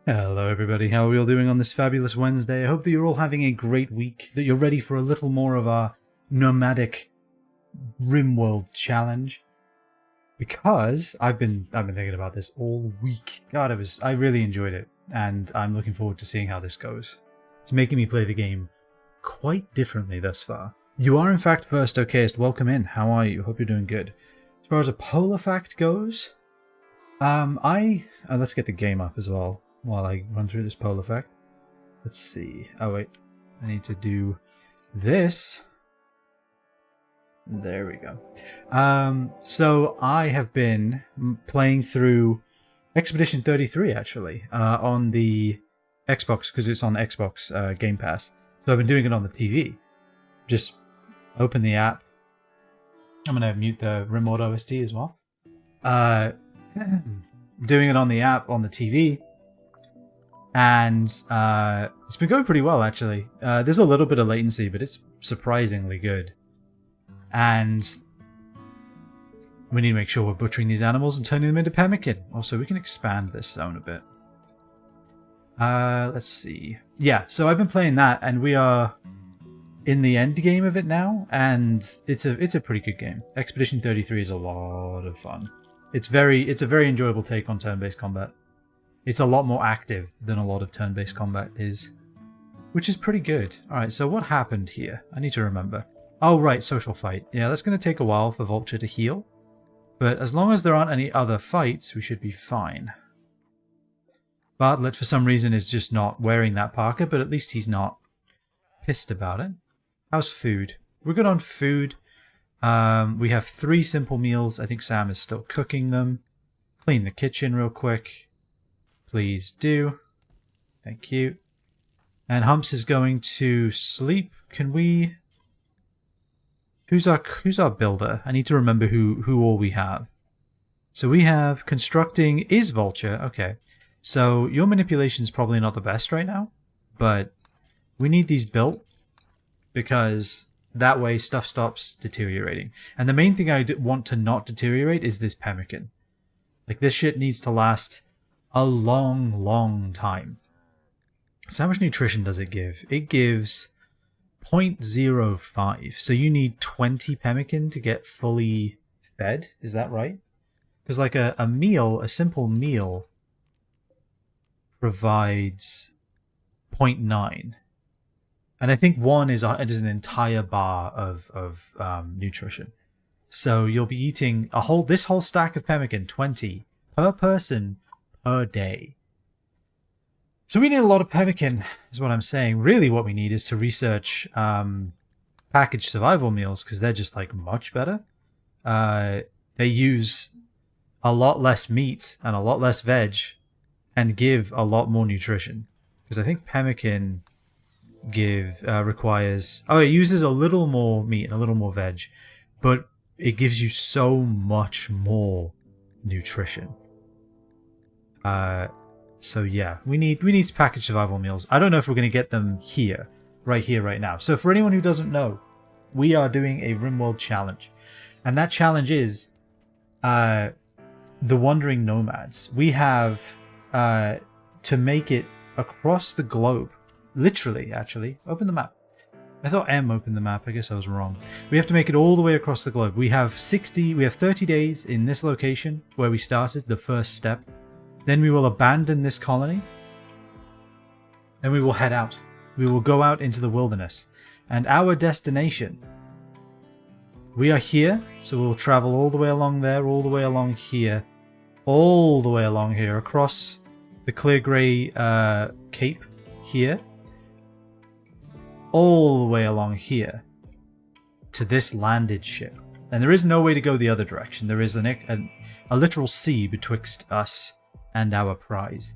Hello everybody, how are we all doing on this fabulous Wednesday? I hope that you're all having a great week, that you're ready for a little more of our nomadic Rimworld challenge. Because I've been thinking about this all week. God, I really enjoyed it, and I'm looking forward to seeing how this goes. It's making me play the game quite differently thus far. You are in fact first okayist, welcome in. How are you? Hope you're doing good. As far as a polar fact goes, let's get the game up as well while I run through this poll effect. Let's see. Oh wait, I need to do this. There we go. So I have been playing through Expedition 33 actually on the Xbox, because it's on Xbox Game Pass. So I've been doing it on the TV. Just open the app. I'm gonna mute the Rimworld OST as well. Doing it on the app on the TV. And it's been going pretty well, actually. There's a little bit of latency, but it's surprisingly good. And we need to make sure we're butchering these animals and turning them into pemmican. Also, we can expand this zone a bit. Let's see. Yeah, so I've been playing that, and we are in the end game of it now, and it's a pretty good game. Expedition 33 is a lot of fun. It's a very enjoyable take on turn-based combat. It's a lot more active than a lot of turn-based combat is, which is pretty good. Alright, so what happened here? I need to remember. Oh, right, social fight. Yeah, that's going to take a while for Vulture to heal, but as long as there aren't any other fights, we should be fine. Bartlett, for some reason, is just not wearing that parka, but at least he's not pissed about it. How's food? We're good on food. We have 3 simple meals. I think Sam is still cooking them. Clean the kitchen real quick. Please do. Thank you. And Humps is going to sleep. Can we... Who's our builder? I need to remember who all we have. So we have constructing is Vulture. Okay. So your manipulation is probably not the best right now, but we need these built because that way stuff stops deteriorating. And the main thing I want to not deteriorate is this pemmican. Like, this shit needs to last a long time. So how much nutrition does it give? It gives 0.05. So you need 20 pemmican to get fully fed. Is that right? Because like a simple meal provides 0.9. And I think 1 is an entire bar of nutrition. So you'll be eating this whole stack of pemmican, 20 per person per day. So we need a lot of pemmican, is what I'm saying. Really what we need is to research packaged survival meals, because they're just like much better. They use a lot less meat and a lot less veg and give a lot more nutrition. Because I think pemmican requires... Oh, it uses a little more meat and a little more veg, but it gives you so much more nutrition. So yeah, we need packaged survival meals. I don't know if we're going to get them right now. So for anyone who doesn't know, we are doing a Rimworld challenge. And that challenge is the Wandering Nomads. We have to make it across the globe. Literally, actually. Open the map. I thought M opened the map. I guess I was wrong. We have to make it all the way across the globe. We have 30 days in this location where we started, the first step. Then we will abandon this colony, and we will head out. We will go out into the wilderness. And our destination, we are here, so we'll travel all the way along there, all the way along here, all the way along here, across the clear grey cape here, all the way along here, to this landed ship. And there is no way to go the other direction. There is a literal sea betwixt us and our prize.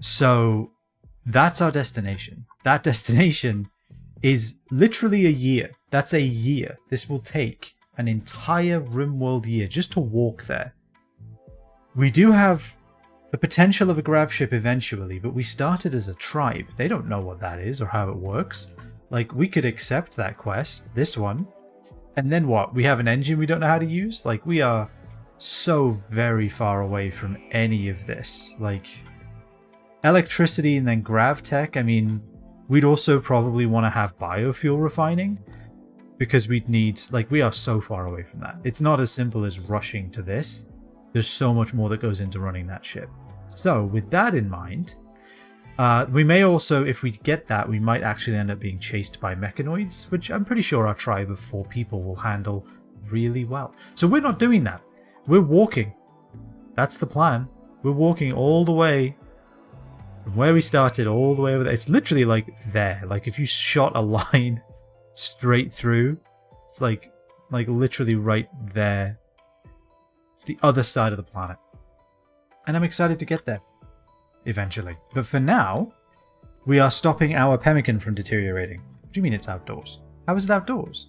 So that's our destination. That destination is literally a year. That's a year. This will take an entire Rimworld year just to walk there. We do have the potential of a grav ship eventually, but we started as a tribe. They don't know what that is or how it works. Like, we could accept that quest, this one, and then what? We have an engine we don't know how to use? Like, we are so very far away from any of this. Like, electricity and then grav tech, I mean, we'd also probably want to have biofuel refining, because we'd need, like, we are so far away from that. It's not as simple as rushing to this. There's so much more that goes into running that ship. So, with that in mind, we may also, if we get that, we might actually end up being chased by mechanoids, which I'm pretty sure our tribe of 4 people will handle really well. So we're not doing that. We're walking. That's the plan. We're walking all the way from where we started all the way over there. It's literally like there. Like if you shot a line straight through, it's like literally right there. It's the other side of the planet. And I'm excited to get there eventually. But for now, we are stopping our pemmican from deteriorating. What do you mean it's outdoors? How is it outdoors?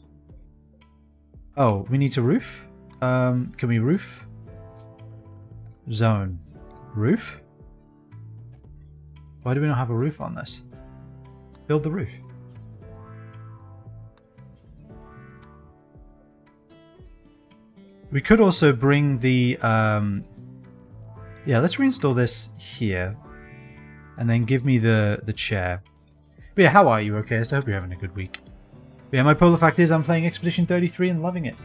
Oh, we need to roof? Can we roof? Zone. Roof? Why do we not have a roof on this? Build the roof. We could also bring the... yeah, let's reinstall this here. And then give me the chair. But yeah, how are you, okay? I hope you're having a good week. But yeah, my polar fact is I'm playing Expedition 33 and loving it.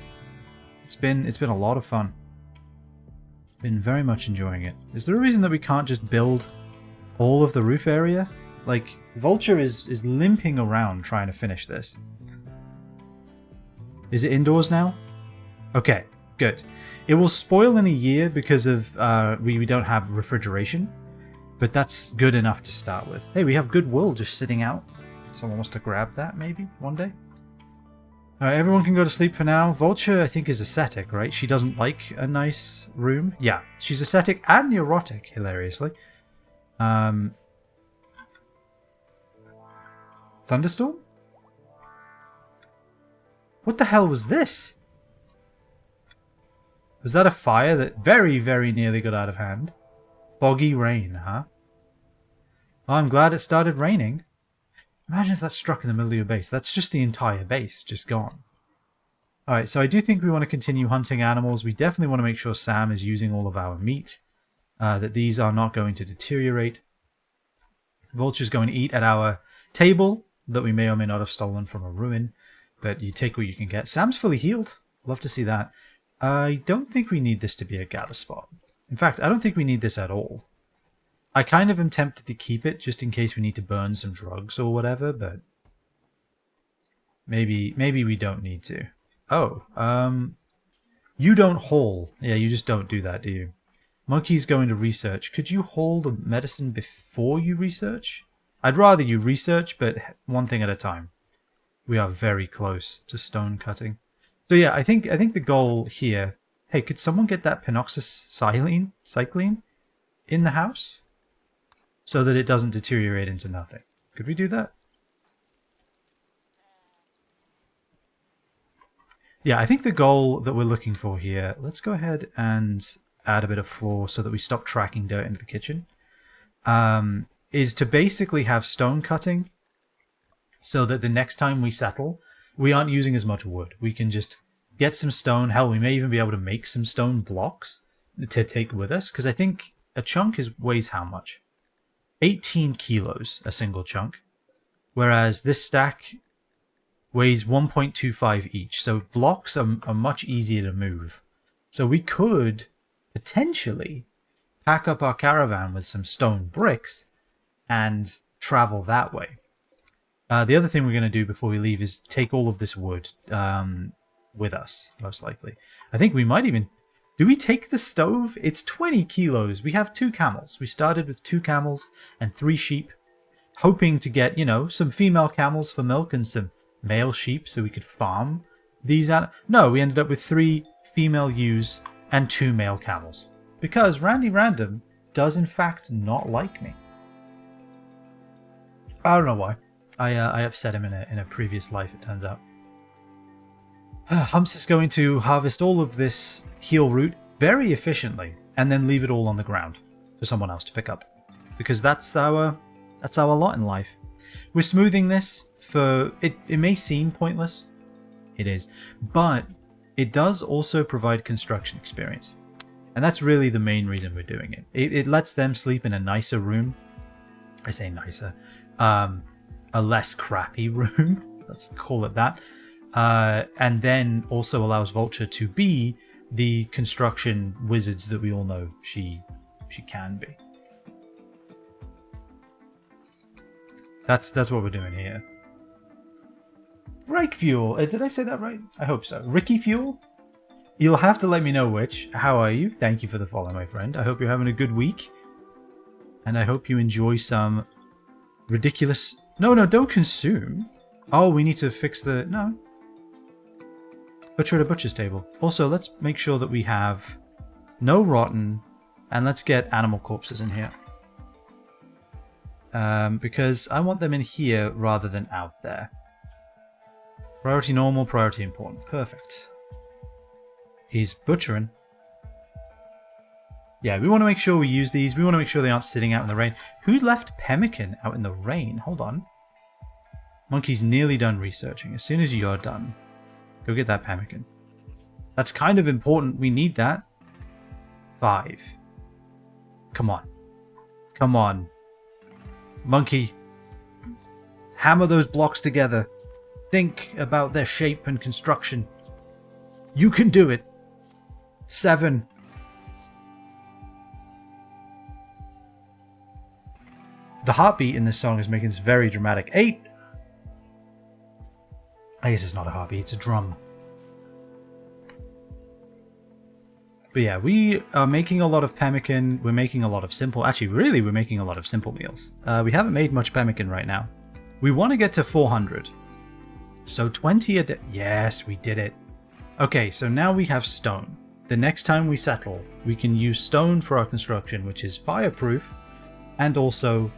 It's been a lot of fun. Been very much enjoying it. Is there a reason that we can't just build all of the roof area? Like, Vulture is limping around trying to finish this. Is it indoors now? Okay, good. It will spoil in a year because of we don't have refrigeration. But that's good enough to start with. Hey, we have good wool just sitting out. Someone wants to grab that maybe one day. Alright, everyone can go to sleep for now. Vulture, I think, is ascetic, right? She doesn't like a nice room. Yeah, she's ascetic and neurotic, hilariously. Thunderstorm? What the hell was this? Was that a fire that very, very nearly got out of hand? Foggy rain, huh? Well, I'm glad it started raining. Imagine if that struck in the middle of your base. That's just the entire base, just gone. Alright, so I do think we want to continue hunting animals. We definitely want to make sure Sam is using all of our meat. That these are not going to deteriorate. Vulture's going to eat at our table that we may or may not have stolen from a ruin. But you take what you can get. Sam's fully healed. Love to see that. I don't think we need this to be a gather spot. In fact, I don't think we need this at all. I kind of am tempted to keep it just in case we need to burn some drugs or whatever, but maybe we don't need to. Oh, you don't haul. Yeah, you just don't do that, do you? Monkey's going to research. Could you haul the medicine before you research? I'd rather you research, but one thing at a time. We are very close to stone cutting. So yeah, I think the goal here... Hey, could someone get that cycline in the house? So that it doesn't deteriorate into nothing. Could we do that? Yeah, I think the goal that we're looking for here... Let's go ahead and add a bit of floor so that we stop tracking dirt into the kitchen. Is to basically have stone cutting so that the next time we settle, we aren't using as much wood. We can just get some stone. Hell, we may even be able to make some stone blocks to take with us. Because I think a chunk weighs how much? 18 kilos, a single chunk. Whereas this stack weighs 1.25 each. So blocks are much easier to move. So we could potentially pack up our caravan with some stone bricks and travel that way. The other thing we're going to do before we leave is take all of this wood with us, most likely. I think we might even... Do we take the stove? It's 20 kilos. We have 2 camels. We started with 2 camels and 3 sheep, hoping to get, you know, some female camels for milk and some male sheep so we could farm these animals. No, we ended up with 3 female ewes and 2 male camels. Because Randy Random does in fact not like me. I don't know why. I upset him in a previous life, it turns out. Humps is going to harvest all of this heal root very efficiently and then leave it all on the ground for someone else to pick up. Because that's our lot in life. We're smoothing this for... It may seem pointless. It is. But it does also provide construction experience. And that's really the main reason we're doing it. It lets them sleep in a nicer room. I say nicer. A less crappy room. Let's call it that. And then also allows Vulture to be the construction wizards that we all know she can be. That's what we're doing here. Reich Fuel. Did I say that right? I hope so. Ricky Fuel? You'll have to let me know which. How are you? Thank you for the follow, my friend. I hope you're having a good week. And I hope you enjoy some ridiculous... No, don't consume. Oh, we need to fix the... No. Butcher at a butcher's table. Also, let's make sure that we have no rotten. And let's get animal corpses in here. Because I want them in here rather than out there. Priority normal, priority important. Perfect. He's butchering. Yeah, we want to make sure we use these. We want to make sure they aren't sitting out in the rain. Who left Pemmican out in the rain? Hold on. Monkey's nearly done researching. As soon as you're done, go get that Pemmican. That's kind of important. We need that. 5. Come on. Come on. Monkey. Hammer those blocks together. Think about their shape and construction. You can do it. 7. The heartbeat in this song is making this very dramatic. 8. I guess it's not a heartbeat, it's a drum. But yeah, we are making a lot of pemmican. We're making a lot of simple... Actually, really, we're making a lot of simple meals. We haven't made much pemmican right now. We want to get to 400. So 20 a day. Yes, we did it. Okay, so now we have stone. The next time we settle, we can use stone for our construction, which is fireproof, and also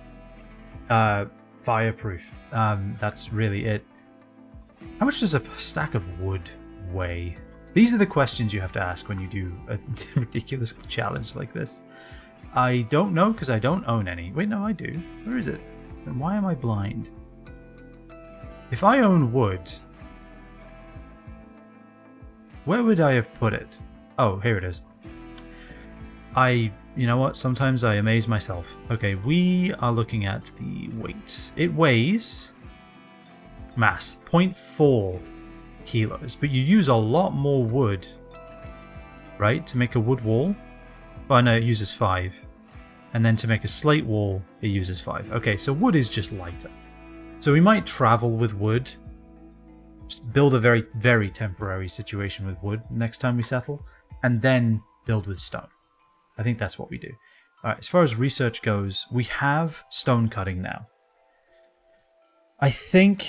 fireproof. That's really it. How much does a stack of wood weigh? These are the questions you have to ask when you do a ridiculous challenge like this. I don't know because I don't own any. Wait, no, I do. Where is it? Then why am I blind? If I own wood, where would I have put it? Oh, here it is. You know what? Sometimes I amaze myself. Okay, we are looking at the weight. It weighs mass 0.4 kilos, but you use a lot more wood, right, to make a wood wall. Oh no, it uses 5, and then to make a slate wall it uses 5. Okay, so wood is just lighter, so we might travel with wood, build a very, very temporary situation with wood next time we settle, and then build with stone. I think that's what we do. Alright, as far as research goes, we have stone cutting now. I think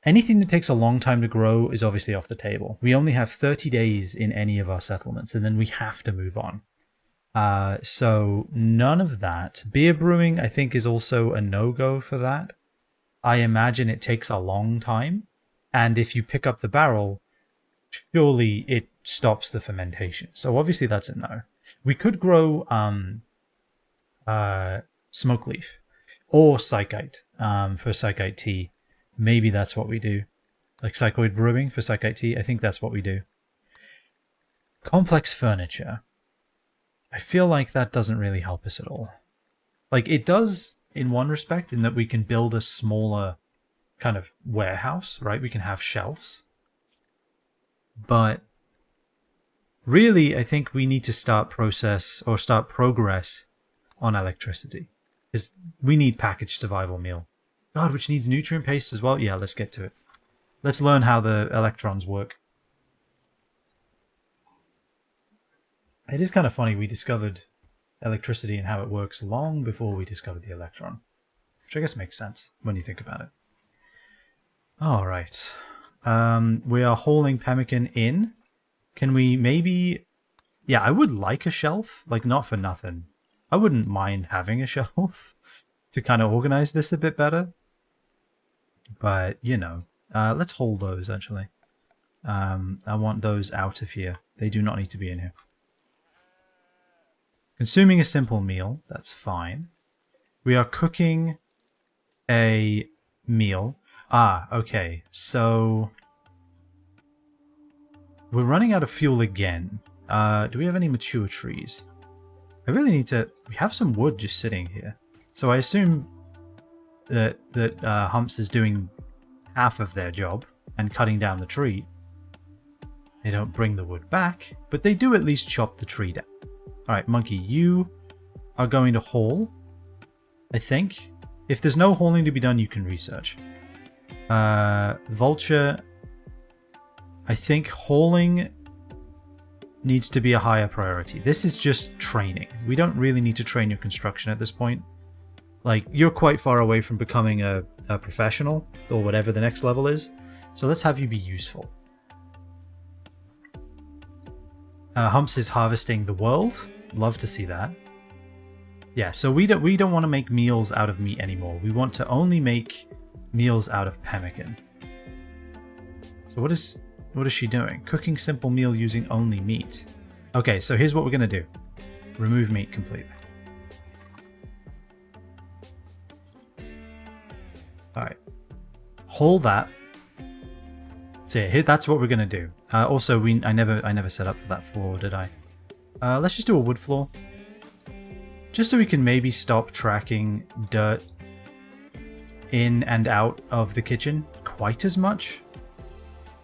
anything that takes a long time to grow is obviously off the table. We only have 30 days in any of our settlements, and then we have to move on. So none of that. Beer brewing, I think, is also a no-go for that. I imagine it takes a long time, and if you pick up the barrel, surely it stops the fermentation. So obviously that's a no. We could grow smoke leaf or psychite for psychite tea. Maybe that's what we do. Like psychoid brewing for psychite tea. I think that's what we do. Complex furniture. I feel like that doesn't really help us at all. Like it does in one respect, in that we can build a smaller kind of warehouse, right? We can have shelves. But really, I think we need to start progress on electricity. Because we need packaged survival meal. God, which needs nutrient paste as well? Yeah, let's get to it. Let's learn how the electrons work. It is kind of funny, we discovered electricity and how it works long before we discovered the electron. Which I guess makes sense when you think about it. Alright. We are hauling pemmican in. Can we maybe... Yeah, I would like a shelf. Like, not for nothing. I wouldn't mind having a shelf to kind of organize this a bit better. But, you know. Let's hold those, actually. I want those out of here. They do not need to be in here. Consuming a simple meal. That's fine. We are cooking a meal. Ah, okay. So... we're running out of fuel again. Do we have any mature trees? I really need to... We have some wood just sitting here. So I assume that Humps is doing half of their job and cutting down the tree. They don't bring the wood back, but they do at least chop the tree down. Alright, Monkey, you are going to haul, I think. If there's no hauling to be done, you can research. Vulture, I think hauling needs to be a higher priority. This is just training. We don't really need to train your construction at this point. Like, you're quite far away from becoming a professional, or whatever the next level is. So let's have you be useful. Humps is harvesting the world. Love to see that. Yeah, so we don't want to make meals out of meat anymore. We want to only make meals out of pemmican. So what is she doing? Cooking simple meal using only meat. Okay, so here's what we're going to do. Remove meat completely. Alright. Haul that. So yeah, that's what we're going to do. Also, I never set up for that floor, did I? Let's just do a wood floor. Just so we can maybe stop tracking dirt in and out of the kitchen quite as much.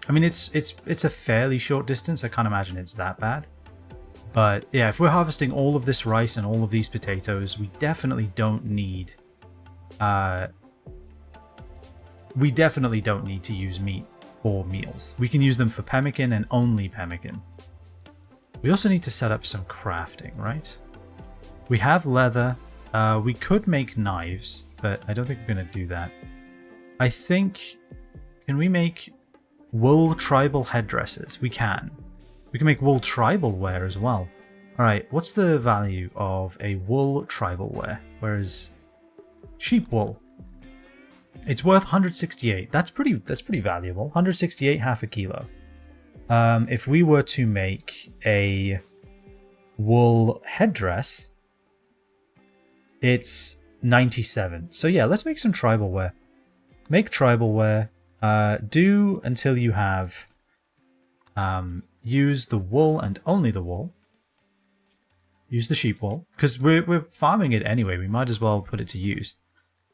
I mean, it's a fairly short distance. I can't imagine it's that bad. But yeah, if we're harvesting all of this rice and all of these potatoes, we definitely don't need to use meat for meals. We can use them for pemmican and only pemmican. We also need to set up some crafting, right? We have leather. We could make knives, but I don't think we're going to do that. I think... Can we make wool tribal headdresses? We can. We can make wool tribal wear as well. Alright, what's the value of a wool tribal wear? Whereas sheep wool? It's worth 168. That's pretty valuable. 168, half a kilo. If we were to make a wool headdress, it's 97. So yeah, let's make some tribal wear. Make tribal wear. Do until you have use the wool and only the wool. Use the sheep wool, because we're farming it anyway. We might as well put it to use.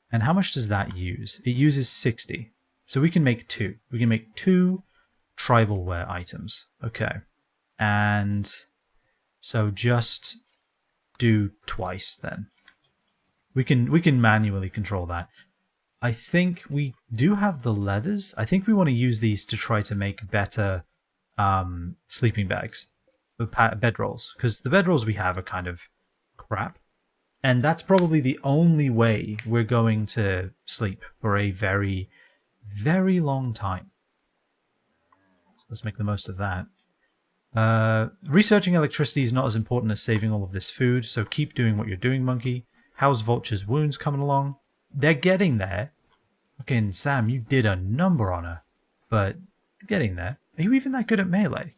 And how much does that use? It uses 60. So we can make 2. We can make 2 tribal wear items. Okay. And so just do twice then. We can manually control that. I think we do have the leathers. I think we want to use these to try to make better sleeping bags. Bedrolls. Because the bedrolls we have are kind of crap. And that's probably the only way we're going to sleep for a very, very long time. So let's make the most of that. Researching electricity is not as important as saving all of this food, so keep doing what you're doing, Monkey. How's Vulture's wounds coming along? They're getting there. Fucking Sam, you did a number on her. But getting there. Are you even that good at melee?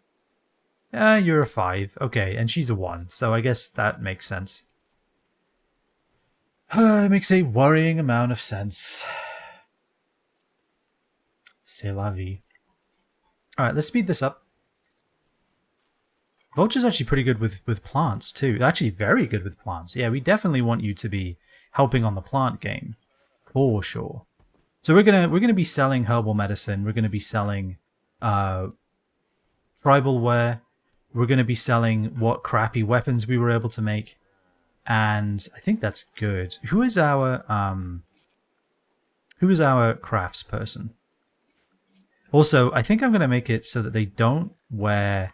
You're a 5. Okay, and she's a 1, so I guess that makes sense. It makes a worrying amount of sense. C'est la vie. Alright, let's speed this up. Vulture's actually pretty good with plants too. Actually very good with plants. Yeah, we definitely want you to be helping on the plant game. For sure. So we're gonna be selling herbal medicine. We're gonna be selling tribal wear. We're gonna be selling what crappy weapons we were able to make. And I think that's good. Who is our crafts person? Also, I think I'm going to make it so that they don't wear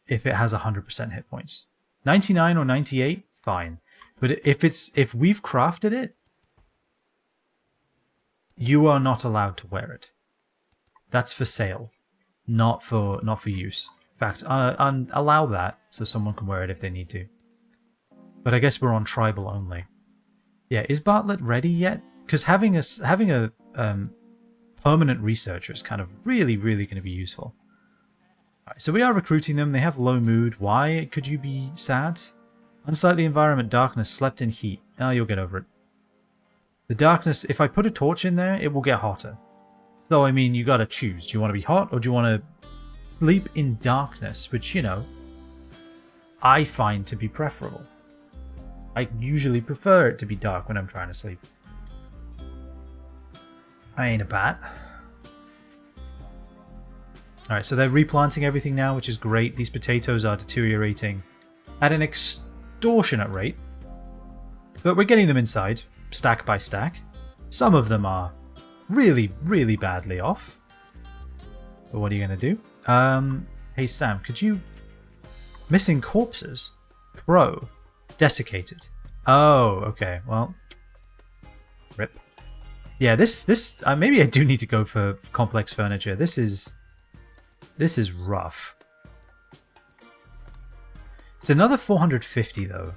if it has 100% hit points. 99 or 98, fine. But if we've crafted it, you are not allowed to wear it. That's for sale, not for use. In fact, allow that so someone can wear it if they need to. But I guess we're on tribal only. Yeah, is Bartlett ready yet? Because having a permanent researcher is kind of really going to be useful. Alright, so we are recruiting them. They have low mood. Why could you be sad? Unsightly environment, darkness, slept in heat. Oh, you'll get over it. The darkness, if I put a torch in there, it will get hotter. So, I mean, you gotta choose. Do you want to be hot or do you want to sleep in darkness? Which, you know, I find to be preferable. I usually prefer it to be dark when I'm trying to sleep. I ain't a bat. Alright, so they're replanting everything now, which is great. These potatoes are deteriorating at an extortionate rate. But we're getting them inside, stack by stack. Some of them are really, really badly off. But what are you going to do? Hey Sam, could you... Missing corpses? Crow. Desiccated. Oh, okay, well... Rip. Yeah, this maybe I do need to go for complex furniture. This is rough. It's another 450 though,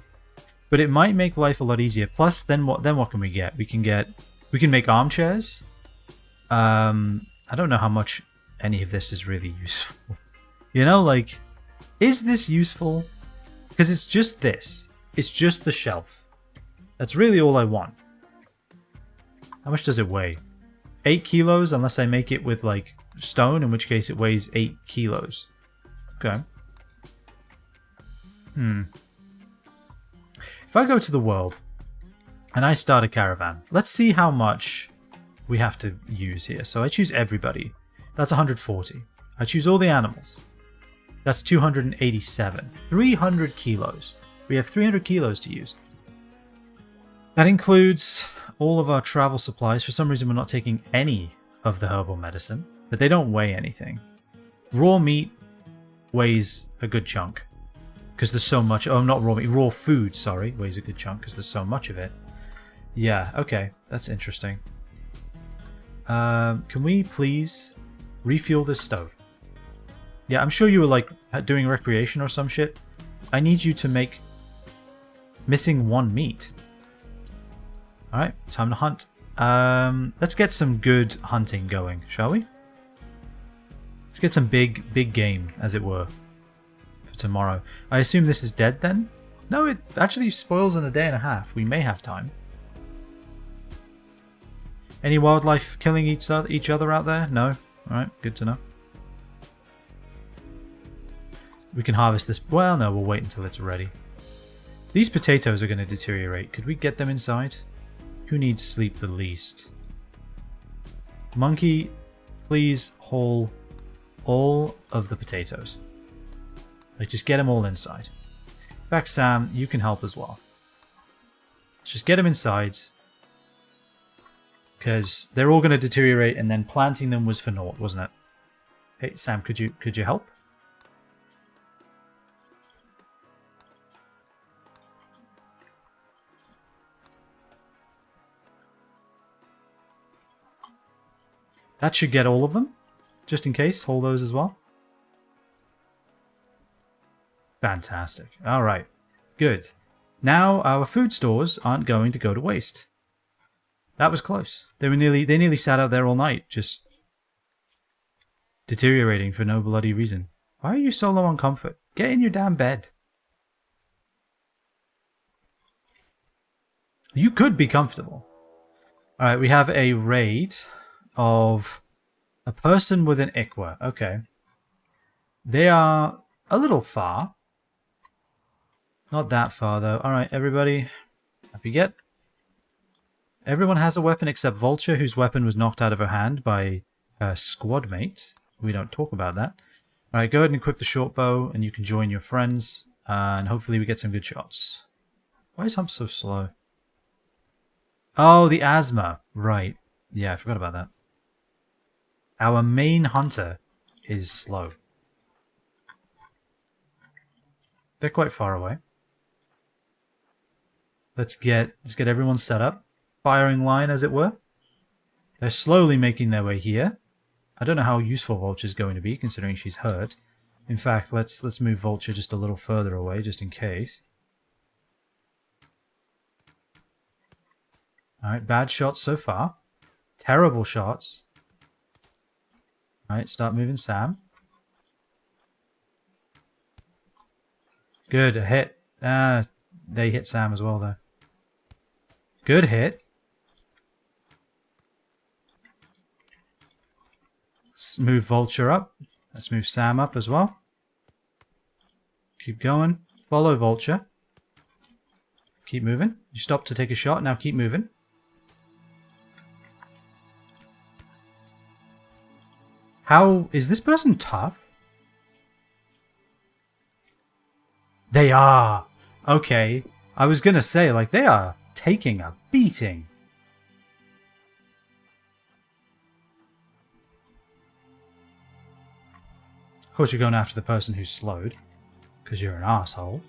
but it might make life a lot easier. Plus, then what can we get? We can make armchairs. I don't know how much any of this is really useful. You know, like, is this useful? Because it's just this. It's just the shelf. That's really all I want. How much does it weigh? 8 kilos, unless I make it with, like, stone, in which case it weighs 8 kilos. Okay. If I go to the world, and I start a caravan, let's see how much we have to use here. So I choose everybody. That's 140. I choose all the animals. That's 287. 300 kilos. We have 300 kilos to use. That includes all of our travel supplies. For some reason, we're not taking any of the herbal medicine, but they don't weigh anything. Raw meat weighs a good chunk because there's so much. Oh, not raw meat. Raw food, sorry, weighs a good chunk because there's so much of it. Yeah, okay. That's interesting. Can we please refuel this stove? Yeah, I'm sure you were like doing recreation or some shit. I need you to make missing 1 meat. Alright, time to hunt. Let's get some good hunting going, shall we? Let's get some big game, as it were, for tomorrow. I assume this is dead then? No, it actually spoils in a day and a half. We may have time. Any wildlife killing each other out there? No? Alright, good to know. We can harvest this. Well, no, we'll wait until it's ready. These potatoes are going to deteriorate. Could we get them inside? Who needs sleep the least? Monkey, please haul all of the potatoes. Like, just get them all inside. In fact, Sam, you can help as well. Let's just get them inside. Because they're all going to deteriorate, and then planting them was for naught, wasn't it? Hey, Sam, could you help? That should get all of them, just in case. Hold those as well. Fantastic. All right, good. Now our food stores aren't going to go to waste. That was close. They nearly sat out there all night, just deteriorating for no bloody reason. Why are you so low on comfort? Get in your damn bed. You could be comfortable. All right, we have a raid of a person with an Ikwa. Okay. They are a little far. Not that far, though. Alright, everybody. Up you get. Everyone has a weapon except Vulture, whose weapon was knocked out of her hand by her squad mate. We don't talk about that. Alright, go ahead and equip the short bow, and you can join your friends. And hopefully we get some good shots. Why is Hump so slow? Oh, the asthma. Right. Yeah, I forgot about that. Our main hunter is slow. They're quite far away. Let's get everyone set up. Firing line, as it were. They're slowly making their way here. I don't know how useful Vulture's going to be, considering she's hurt. In fact, let's move Vulture just a little further away, just in case. Alright, bad shots so far. Terrible shots. Alright, start moving Sam. Good, a hit. They hit Sam as well, though. Good hit. Let's move Vulture up. Let's move Sam up as well. Keep going. Follow Vulture. Keep moving. You stopped to take a shot, now keep moving. How... is this person tough? They are! Okay. I was gonna say, like, they are taking a beating. Of course you're going after the person who's slowed. Because you're an asshole.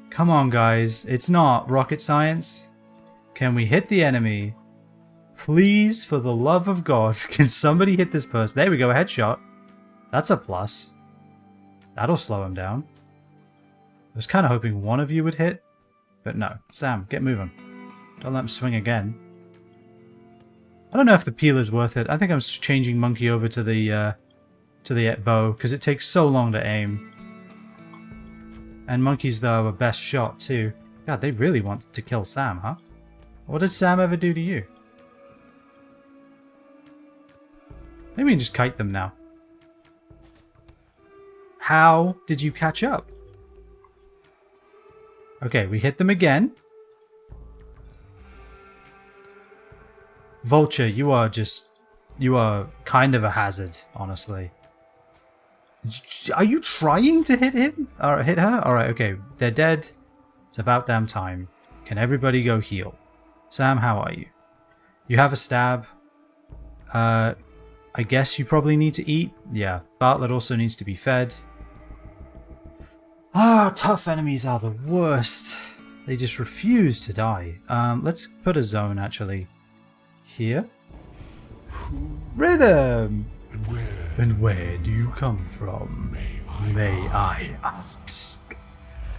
Come on, guys. It's not rocket science. Can we hit the enemy? Please, for the love of God, can somebody hit this person? There we go, a headshot. That's a plus. That'll slow him down. I was kind of hoping one of you would hit, but no. Sam, get moving. Don't let him swing again. I don't know if the peel is worth it. I think I'm changing Monkey over to the bow, because it takes so long to aim. And Monkey's the best shot too. God, they really want to kill Sam, huh? What did Sam ever do to you? Maybe we can just kite them now. How did you catch up? Okay, we hit them again. Vulture, you are kind of a hazard, honestly. Are you trying to hit him? Or hit her? Alright, okay. They're dead. It's about damn time. Can everybody go heal? Sam, how are you? You have a stab. I guess you probably need to eat. Yeah, Bartlett also needs to be fed. Ah, tough enemies are the worst. They just refuse to die. Let's put a zone, actually. Here. Rhythm! And where do you come from? May I ask?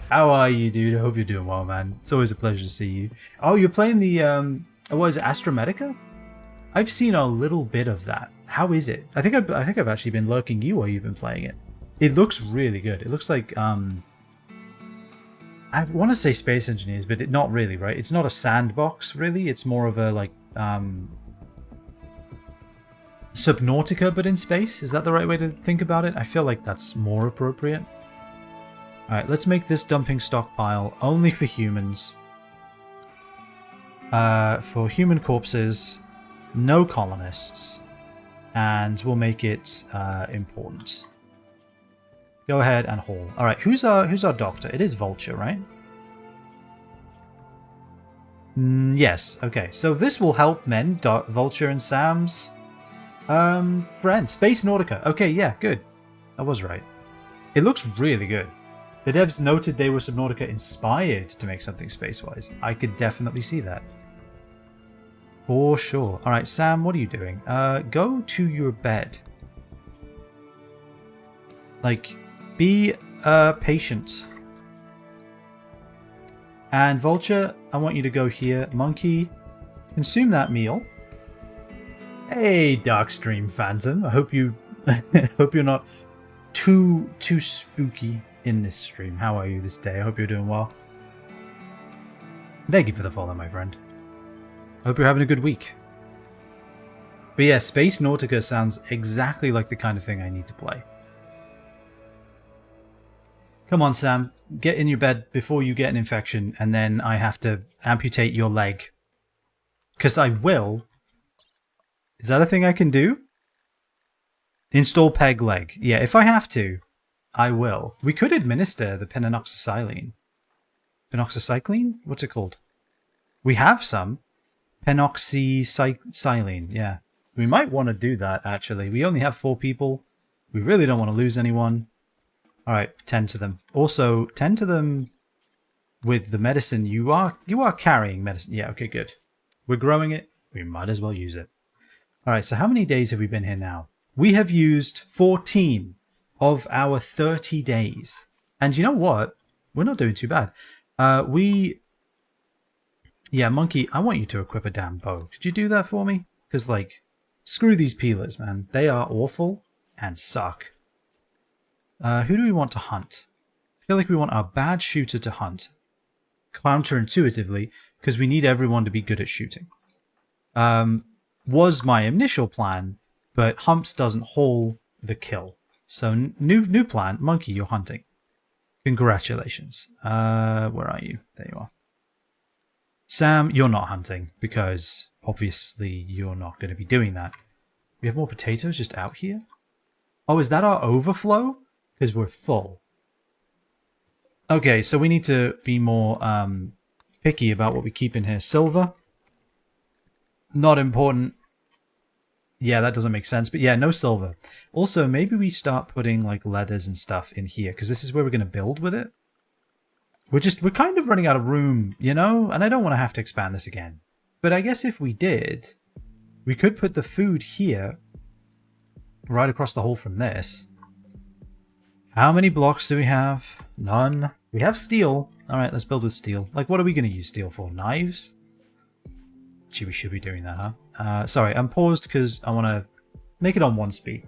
How are you, dude? I hope you're doing well, man. It's always a pleasure to see you. Oh, you're playing the, what is it, Astromedica? I've seen a little bit of that. How is it? I think I've actually been lurking you while you've been playing it. It looks really good. It looks like, I want to say Space Engineers, but not really, right? It's not a sandbox, really. It's more of a, like, Subnautica, but in space? Is that the right way to think about it? I feel like that's more appropriate. Alright, let's make this dumping stockpile only for humans. For human corpses, no colonists, and we'll make it important. Go ahead and haul. Alright, who's our doctor? It is Vulture, right? Yes, okay. So this will help men, Vulture and Sam's friend, Space Nautica. Okay, yeah, good. I was right. It looks really good. The devs noted they were Subnautica inspired to make something space-wise. I could definitely see that. For sure. Alright, Sam, what are you doing? Go to your bed. Like, be patient. And Vulture, I want you to go here. Monkey, consume that meal. Hey, Darkstream Phantom. I hope you hope you're not too spooky in this stream. How are you this day? I hope you're doing well. Thank you for the follow, my friend. I hope you're having a good week. But yeah, Space Nautica sounds exactly like the kind of thing I need to play. Come on, Sam. Get in your bed before you get an infection, and then I have to amputate your leg. Because I will. Is that a thing I can do? Install peg leg. Yeah, if I have to, I will. We could administer the penoxycyline. Penoxycycline? What's it called? We have some. Penoxycyline, yeah. We might want to do that, actually. We only have 4 people. We really don't want to lose anyone. Alright, tend to them. Also, tend to them with the medicine. You are carrying medicine. Yeah, okay, good. We're growing it. We might as well use it. Alright, so how many days have we been here now? We have used 14 of our 30 days. And you know what? We're not doing too bad. Yeah, Monkey, I want you to equip a damn bow. Could you do that for me? Because, like, screw these peelers, man. They are awful and suck. Who do we want to hunt? I feel like we want our bad shooter to hunt. counterintuitively, because we need everyone to be good at shooting. Was my initial plan, but Humps doesn't haul the kill. So new plan, Monkey, you're hunting. Congratulations. Where are you? There you are. Sam, you're not hunting, because obviously you're not going to be doing that. We have more potatoes just out here? Oh, is that our overflow? Because we're full. Okay, so we need to be more picky about what we keep in here. Silver. Not important. Yeah, that doesn't make sense. But yeah, no silver. Also, maybe we start putting like leathers and stuff in here, because this is where we're going to build with it. We're kind of running out of room, you know? And I don't want to have to expand this again. But I guess if we did, we could put the food here, right across the hole from this. How many blocks do we have? None. We have steel. Alright, let's build with steel. Like, what are we going to use steel for? Knives? Gee, we should be doing that, huh? Sorry, I'm paused because I want to make it on 1 speed.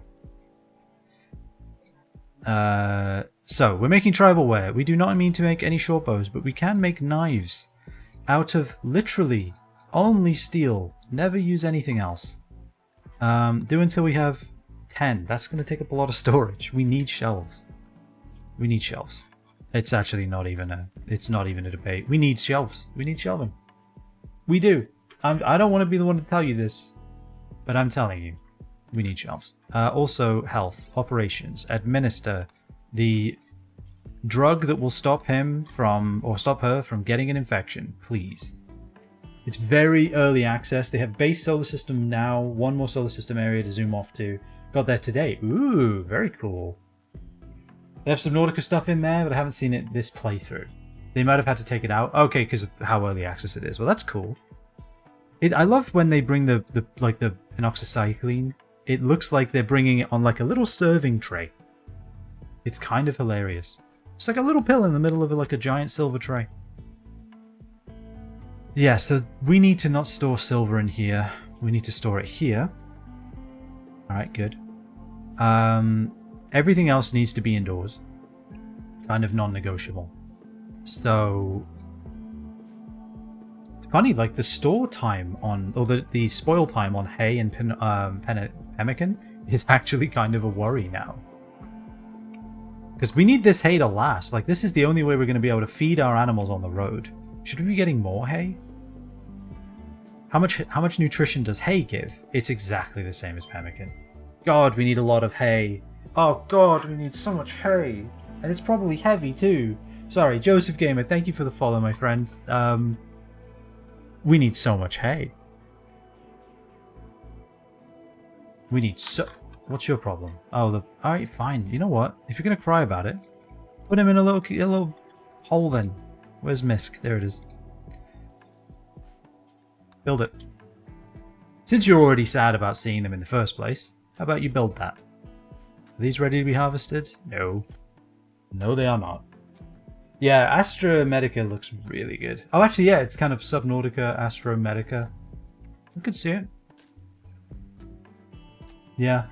So, we're making tribal wear. We do not mean to make any short bows, but we can make knives out of literally only steel. Never use anything else. Do until we have 10. That's going to take up a lot of storage. We need shelves. We need shelves. It's actually not even a debate. We need shelves. We need shelving. We do. I don't want to be the one to tell you this, but I'm telling you. We need shelves. Also, health, operations, administer the drug that will stop him from, or stop her from getting an infection, please. It's very early access. They have base solar system now, 1 more solar system area to zoom off to. Got there today. Ooh, very cool. They have some Nautica stuff in there, but I haven't seen it this playthrough. They might have had to take it out. Okay, because of how early access it is. Well, that's cool. I love when they bring the penoxycycline. It looks like they're bringing it on like a little serving tray. It's kind of hilarious. It's like a little pill in the middle of like a giant silver tray. Yeah, so we need to not store silver in here. We need to store it here. Alright, good. Everything else needs to be indoors. Kind of non-negotiable. So... It's funny, like the store time on... Or the spoil time on hay and Pemmican is actually kind of a worry now. Because we need this hay to last. Like, this is the only way we're going to be able to feed our animals on the road. Should we be getting more hay? How much nutrition does hay give? It's exactly the same as Pemmican. God, we need a lot of hay. Oh God, we need so much hay. And it's probably heavy too. Sorry, Joseph Gamer, thank you for the follow, my friend. We need so much hay. We need so... What's your problem? Oh, alright, fine. You know what? If you're going to cry about it, put him in a little hole then. Where's Misk? There it is. Build it. Since you're already sad about seeing them in the first place, how about you build that? Are these ready to be harvested? No. No, they are not. Yeah, Astra Medica looks really good. Oh, actually, yeah, it's kind of Subnautica, Astro Medica. I could see it. Yeah.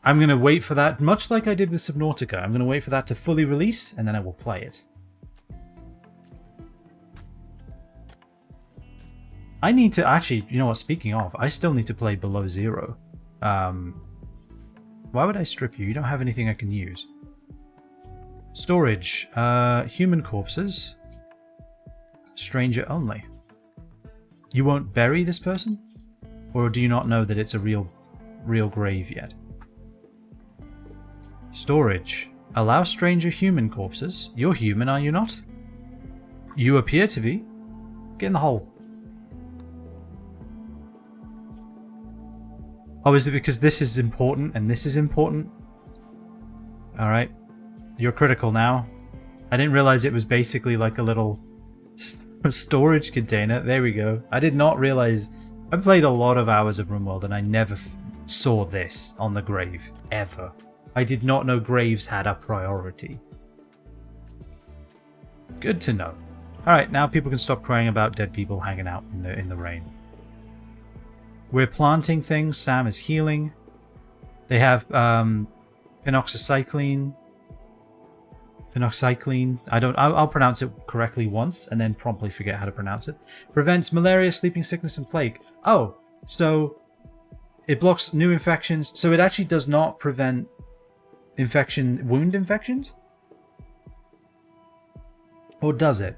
I'm going to wait for that, much like I did with Subnautica. I'm going to wait for that to fully release, and then I will play it. I need to... Actually, you know what, speaking of, I still need to play Below Zero. Why would I strip you? You don't have anything I can use. Storage. Human corpses. Stranger only. You won't bury this person? Or do you not know that it's a real grave yet? Storage. Allow stranger human corpses. You're human, are you not? You appear to be. Get in the hole. Oh, is it because this is important and this is important? Alright. You're critical now. I didn't realize it was basically like a little storage container. There we go. I did not realize... I played a lot of hours of Rimworld and I never saw this on the grave. Ever. I did not know graves had a priority. Good to know. Alright, now people can stop crying about dead people hanging out in the rain. We're planting things. Sam is healing. They have penoxycycline. Penoxycline. I'll pronounce it correctly once and then promptly forget how to pronounce it. Prevents malaria, sleeping sickness, and plague. Oh, so it blocks new infections. So it actually does not prevent wound infections? Or does it?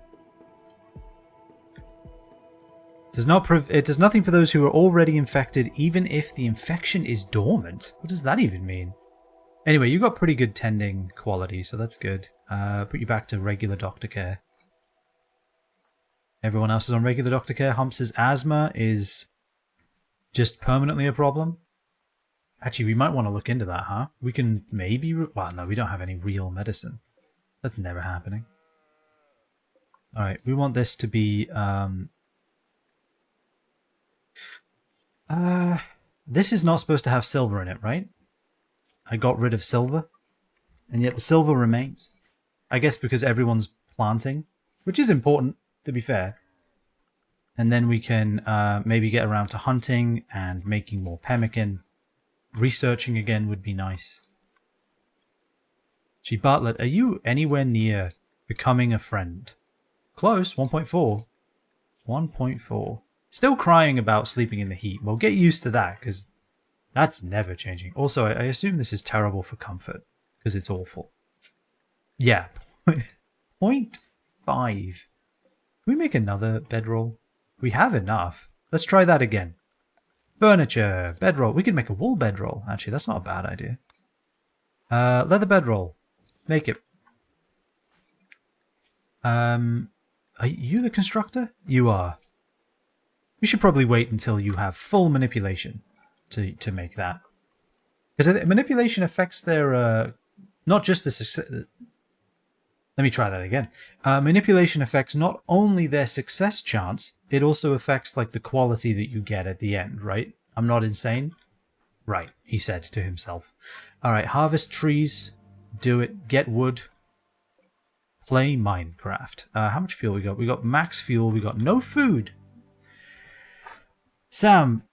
It does nothing for those who are already infected, even if the infection is dormant. What does that even mean? Anyway, you got pretty good tending quality, so that's good. Put you back to regular doctor care. Everyone else is on regular doctor care. Humps' asthma is just permanently a problem. Actually, we might want to look into that, huh? We can maybe... Well, no, we don't have any real medicine. That's never happening. Alright, we want this to be... this is not supposed to have silver in it, right? I got rid of silver, and yet the silver remains. I guess because everyone's planting, which is important, to be fair. And then we can maybe get around to hunting and making more pemmican. Researching again would be nice. Gee, Bartlett, are you anywhere near becoming a friend? Close, 1.4. 1.4. Still crying about sleeping in the heat. Well, get used to that, because that's never changing. Also, I assume this is terrible for comfort, because it's awful. Yeah, 0.5. Can we make another bedroll? We have enough. Let's try that again. Furniture, bedroll. We could make a wool bedroll. Actually, that's not a bad idea. Leather bedroll. Make it. Are you the constructor? You are. We should probably wait until you have full manipulation to make that. Because manipulation affects their... not just the success... Let me try that again. Manipulation affects not only their success chance, it also affects like the quality that you get at the end, right? I'm not insane? Right, he said to himself. Alright, harvest trees. Do it. Get wood. Play Minecraft. How much fuel we got? We got max fuel. We got no food. Sam,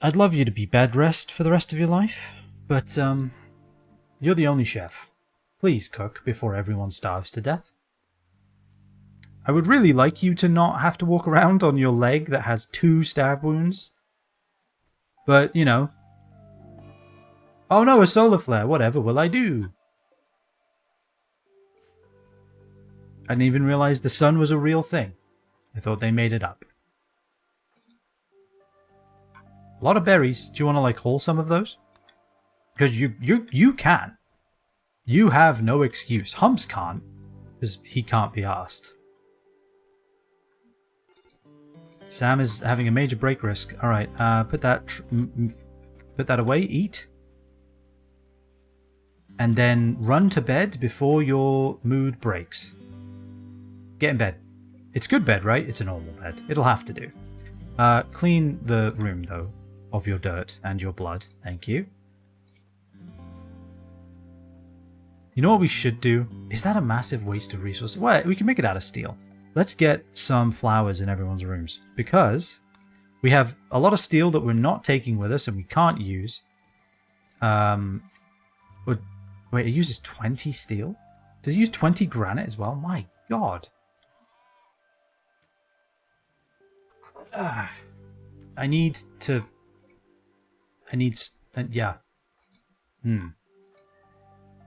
I'd love you to be bed rest for the rest of your life, but you're the only chef. Please cook before everyone starves to death. I would really like you to not have to walk around on your leg that has 2 stab wounds. But, you know. Oh no, a solar flare. Whatever will I do? I didn't even realize the sun was a real thing. I thought they made it up. A lot of berries. Do you want to like haul some of those? Because you can. You have no excuse. Humps can't, because he can't be asked. Sam is having a major break risk. All right, put that away. Eat, and then run to bed before your mood breaks. Get in bed. It's good bed, right? It's a normal bed. It'll have to do. Clean the room though of your dirt and your blood. Thank you. You know what we should do? Is that a massive waste of resources? Well, we can make it out of steel. Let's get some flowers in everyone's rooms. Because we have a lot of steel that we're not taking with us and we can't use. Wait, it uses 20 steel? Does it use 20 granite as well? My god. I need... yeah.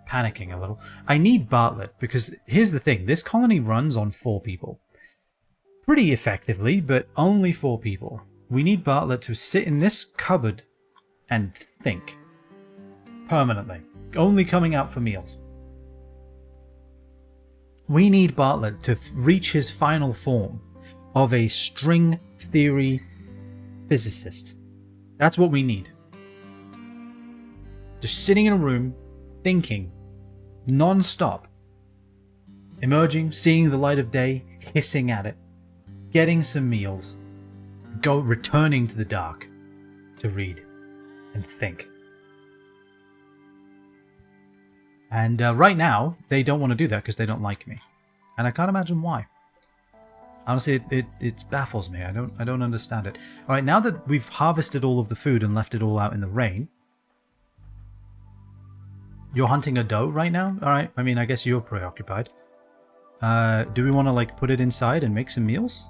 Panicking a little. I need Bartlett, because here's the thing. This colony runs on 4 people. Pretty effectively, but only 4 people. We need Bartlett to sit in this cupboard and think. Permanently. Only coming out for meals. We need Bartlett to reach his final form of a string theory physicist. That's what we need. Just sitting in a room, thinking, non-stop, emerging, seeing the light of day, hissing at it, getting some meals, returning to the dark to read and think. And right now, they don't want to do that because they don't like me, and I can't imagine why. Honestly, it baffles me. I don't understand it. All right, now that we've harvested all of the food and left it all out in the rain. You're hunting a doe right now? Alright, I mean, I guess you're preoccupied. Do we want to, like, put it inside and make some meals?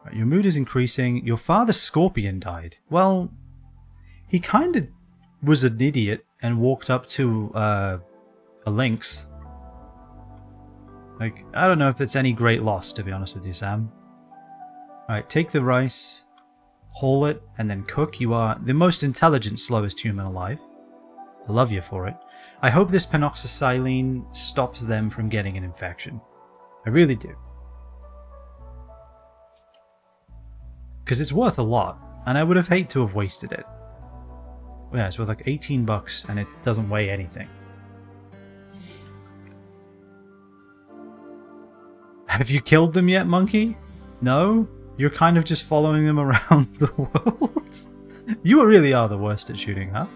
Right, your mood is increasing. Your father's scorpion died. Well, he kind of was an idiot and walked up to a lynx. Like, I don't know if it's any great loss, to be honest with you, Sam. Alright, take the rice, haul it, and then cook. You are the most intelligent, slowest human alive. I love you for it. I hope this penoxysilene stops them from getting an infection. I really do. Because it's worth a lot, and I would have hated to have wasted it. Yeah, it's worth like 18 bucks, and it doesn't weigh anything. Have you killed them yet, monkey? No? You're kind of just following them around the world? You really are the worst at shooting, huh?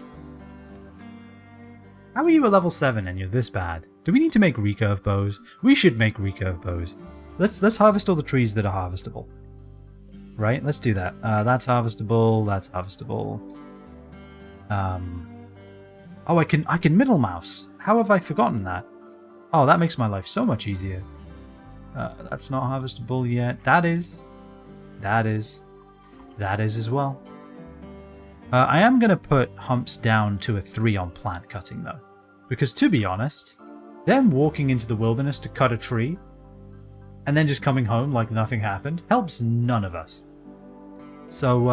How are you at level 7 and you're this bad? Do we need to make recurve bows? We should make recurve bows. Let's harvest all the trees that are harvestable. Right? Let's do that. That's harvestable. That's harvestable. Oh, I can middle mouse. How have I forgotten that? Oh, that makes my life so much easier. That's not harvestable yet. That is. That is. That is as well. I am going to put humps down to a 3 on plant cutting, though. Because, to be honest, them walking into the wilderness to cut a tree and then just coming home like nothing happened helps none of us. So,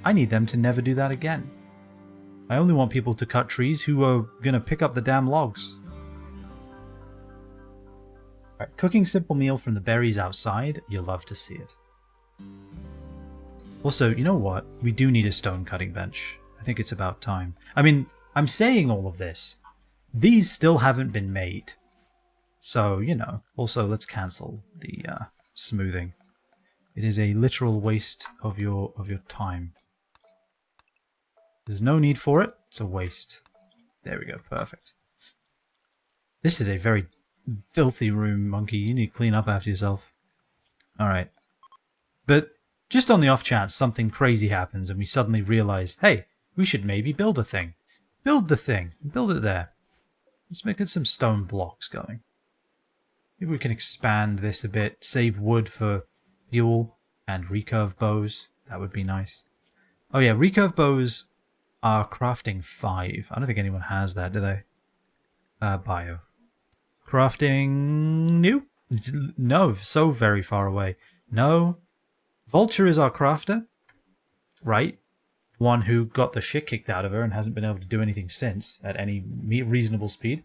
I need them to never do that again. I only want people to cut trees who are going to pick up the damn logs. Right, cooking simple meal from the berries outside. You'll love to see it. Also, you know what? We do need a stone cutting bench. I think it's about time. I mean, I'm saying all of this. These still haven't been made. So, you know. Also, let's cancel the smoothing. It is a literal waste of your time. There's no need for it. It's a waste. There we go. Perfect. This is a very filthy room, monkey. You need to clean up after yourself. Alright. But just on the off chance something crazy happens and we suddenly realize, hey, we should maybe build a thing. Build the thing. Build it there. Let's make it some stone blocks going. Maybe we can expand this a bit. Save wood for fuel and recurve bows. That would be nice. Oh yeah, recurve bows are crafting 5. I don't think anyone has that, do they? Bio. Crafting... new? No, so very far away. No. Vulture is our crafter. Right? One who got the shit kicked out of her and hasn't been able to do anything since at any reasonable speed.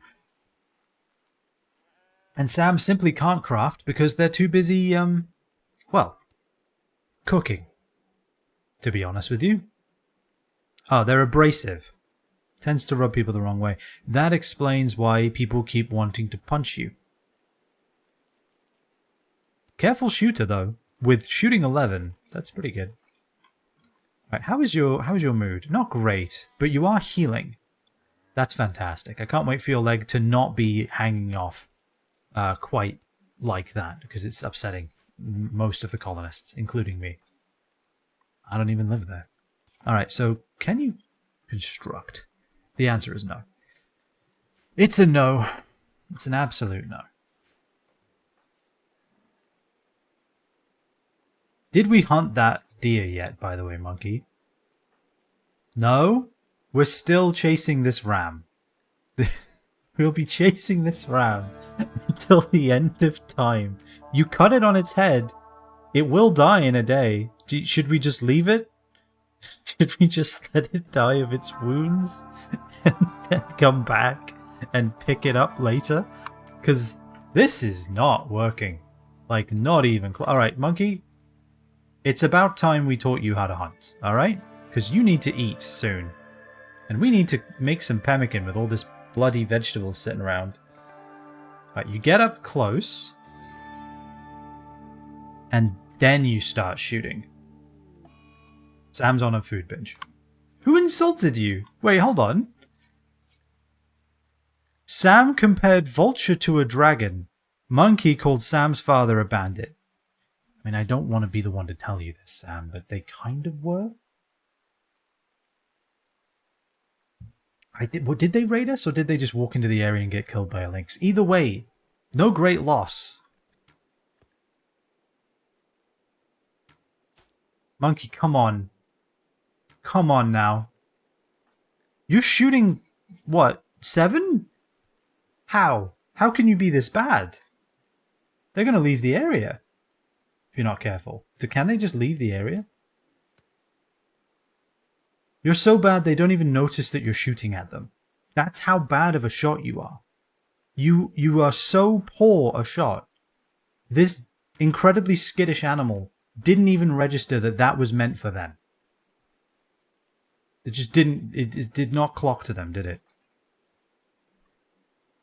And Sam simply can't craft because they're too busy, well, cooking. To be honest with you. Oh, they're abrasive. Tends to rub people the wrong way. That explains why people keep wanting to punch you. Careful shooter, though. With shooting 11, that's pretty good. Right, how is your mood? Not great, but you are healing. That's fantastic. I can't wait for your leg to not be hanging off quite like that, because it's upsetting most of the colonists, including me. I don't even live there. Alright, so can you construct? The answer is no. It's a no. It's an absolute no. Did we hunt that deer yet, by the way, monkey? No? We're still chasing this ram. We'll be chasing this ram until the end of time. You cut it on its head. It will die in a day. Should we just leave it? Should we just let it die of its wounds and then come back and pick it up later? Because this is not working. Like, not even close. Alright, monkey. It's about time we taught you how to hunt, alright? Because you need to eat soon. And we need to make some pemmican with all this bloody vegetables sitting around. Right, you get up close. And then you start shooting. Sam's on a food binge. Who insulted you? Wait, hold on. Sam compared Vulture to a dragon. Monkey called Sam's father a bandit. I mean, I don't want to be the one to tell you this, Sam, but they kind of were. Did they raid us, or did they just walk into the area and get killed by a lynx? Either way, no great loss. Monkey, come on. Come on now. You're shooting, what, 7? How? How can you be this bad? They're going to leave the area if you're not careful. So can they just leave the area? You're so bad they don't even notice that you're shooting at them. That's how bad of a shot you are. You are so poor a shot. This incredibly skittish animal didn't even register that that was meant for them. It just didn't, it did not clock to them, did it?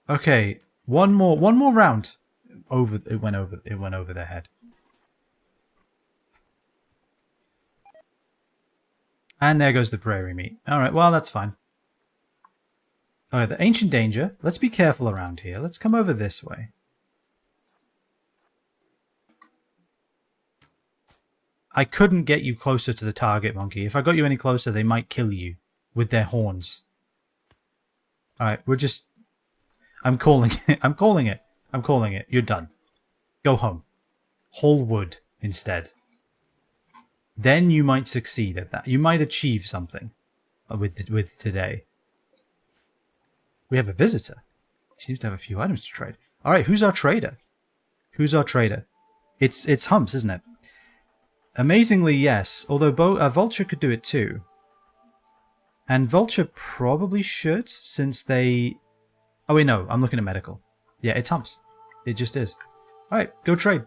Okay, one more round. It went over their head. And there goes the prairie meat. Alright, well, that's fine. Alright, the ancient danger. Let's be careful around here. Let's come over this way. I couldn't get you closer to the target, monkey. If I got you any closer, they might kill you with their horns. Alright, we're just... I'm calling it. I'm calling it. I'm calling it. You're done. Go home. Whole wood instead. Then you might succeed at that. You might achieve something with today. We have a visitor. He seems to have a few items to trade. Alright, who's our trader? Who's our trader? It's Humps, isn't it? Amazingly, yes. Although Vulture could do it too. And Vulture probably should, since they... Oh wait, no. I'm looking at medical. Yeah, it's Humps. It just is. Alright, go trade.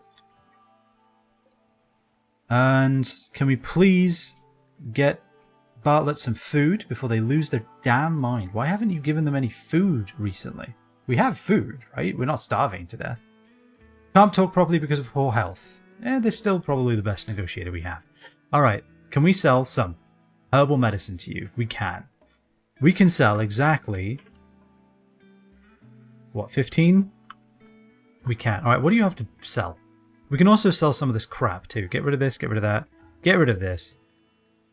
And can we please get Bartlett some food before they lose their damn mind? Why haven't you given them any food recently? We have food, right? We're not starving to death. Can't talk properly because of poor health. They're still probably the best negotiator we have. Alright, can we sell some herbal medicine to you? We can. We can sell exactly... What, 15? We can. Alright, what do you have to sell? We can also sell some of this crap too. Get rid of this, get rid of that. Get rid of this.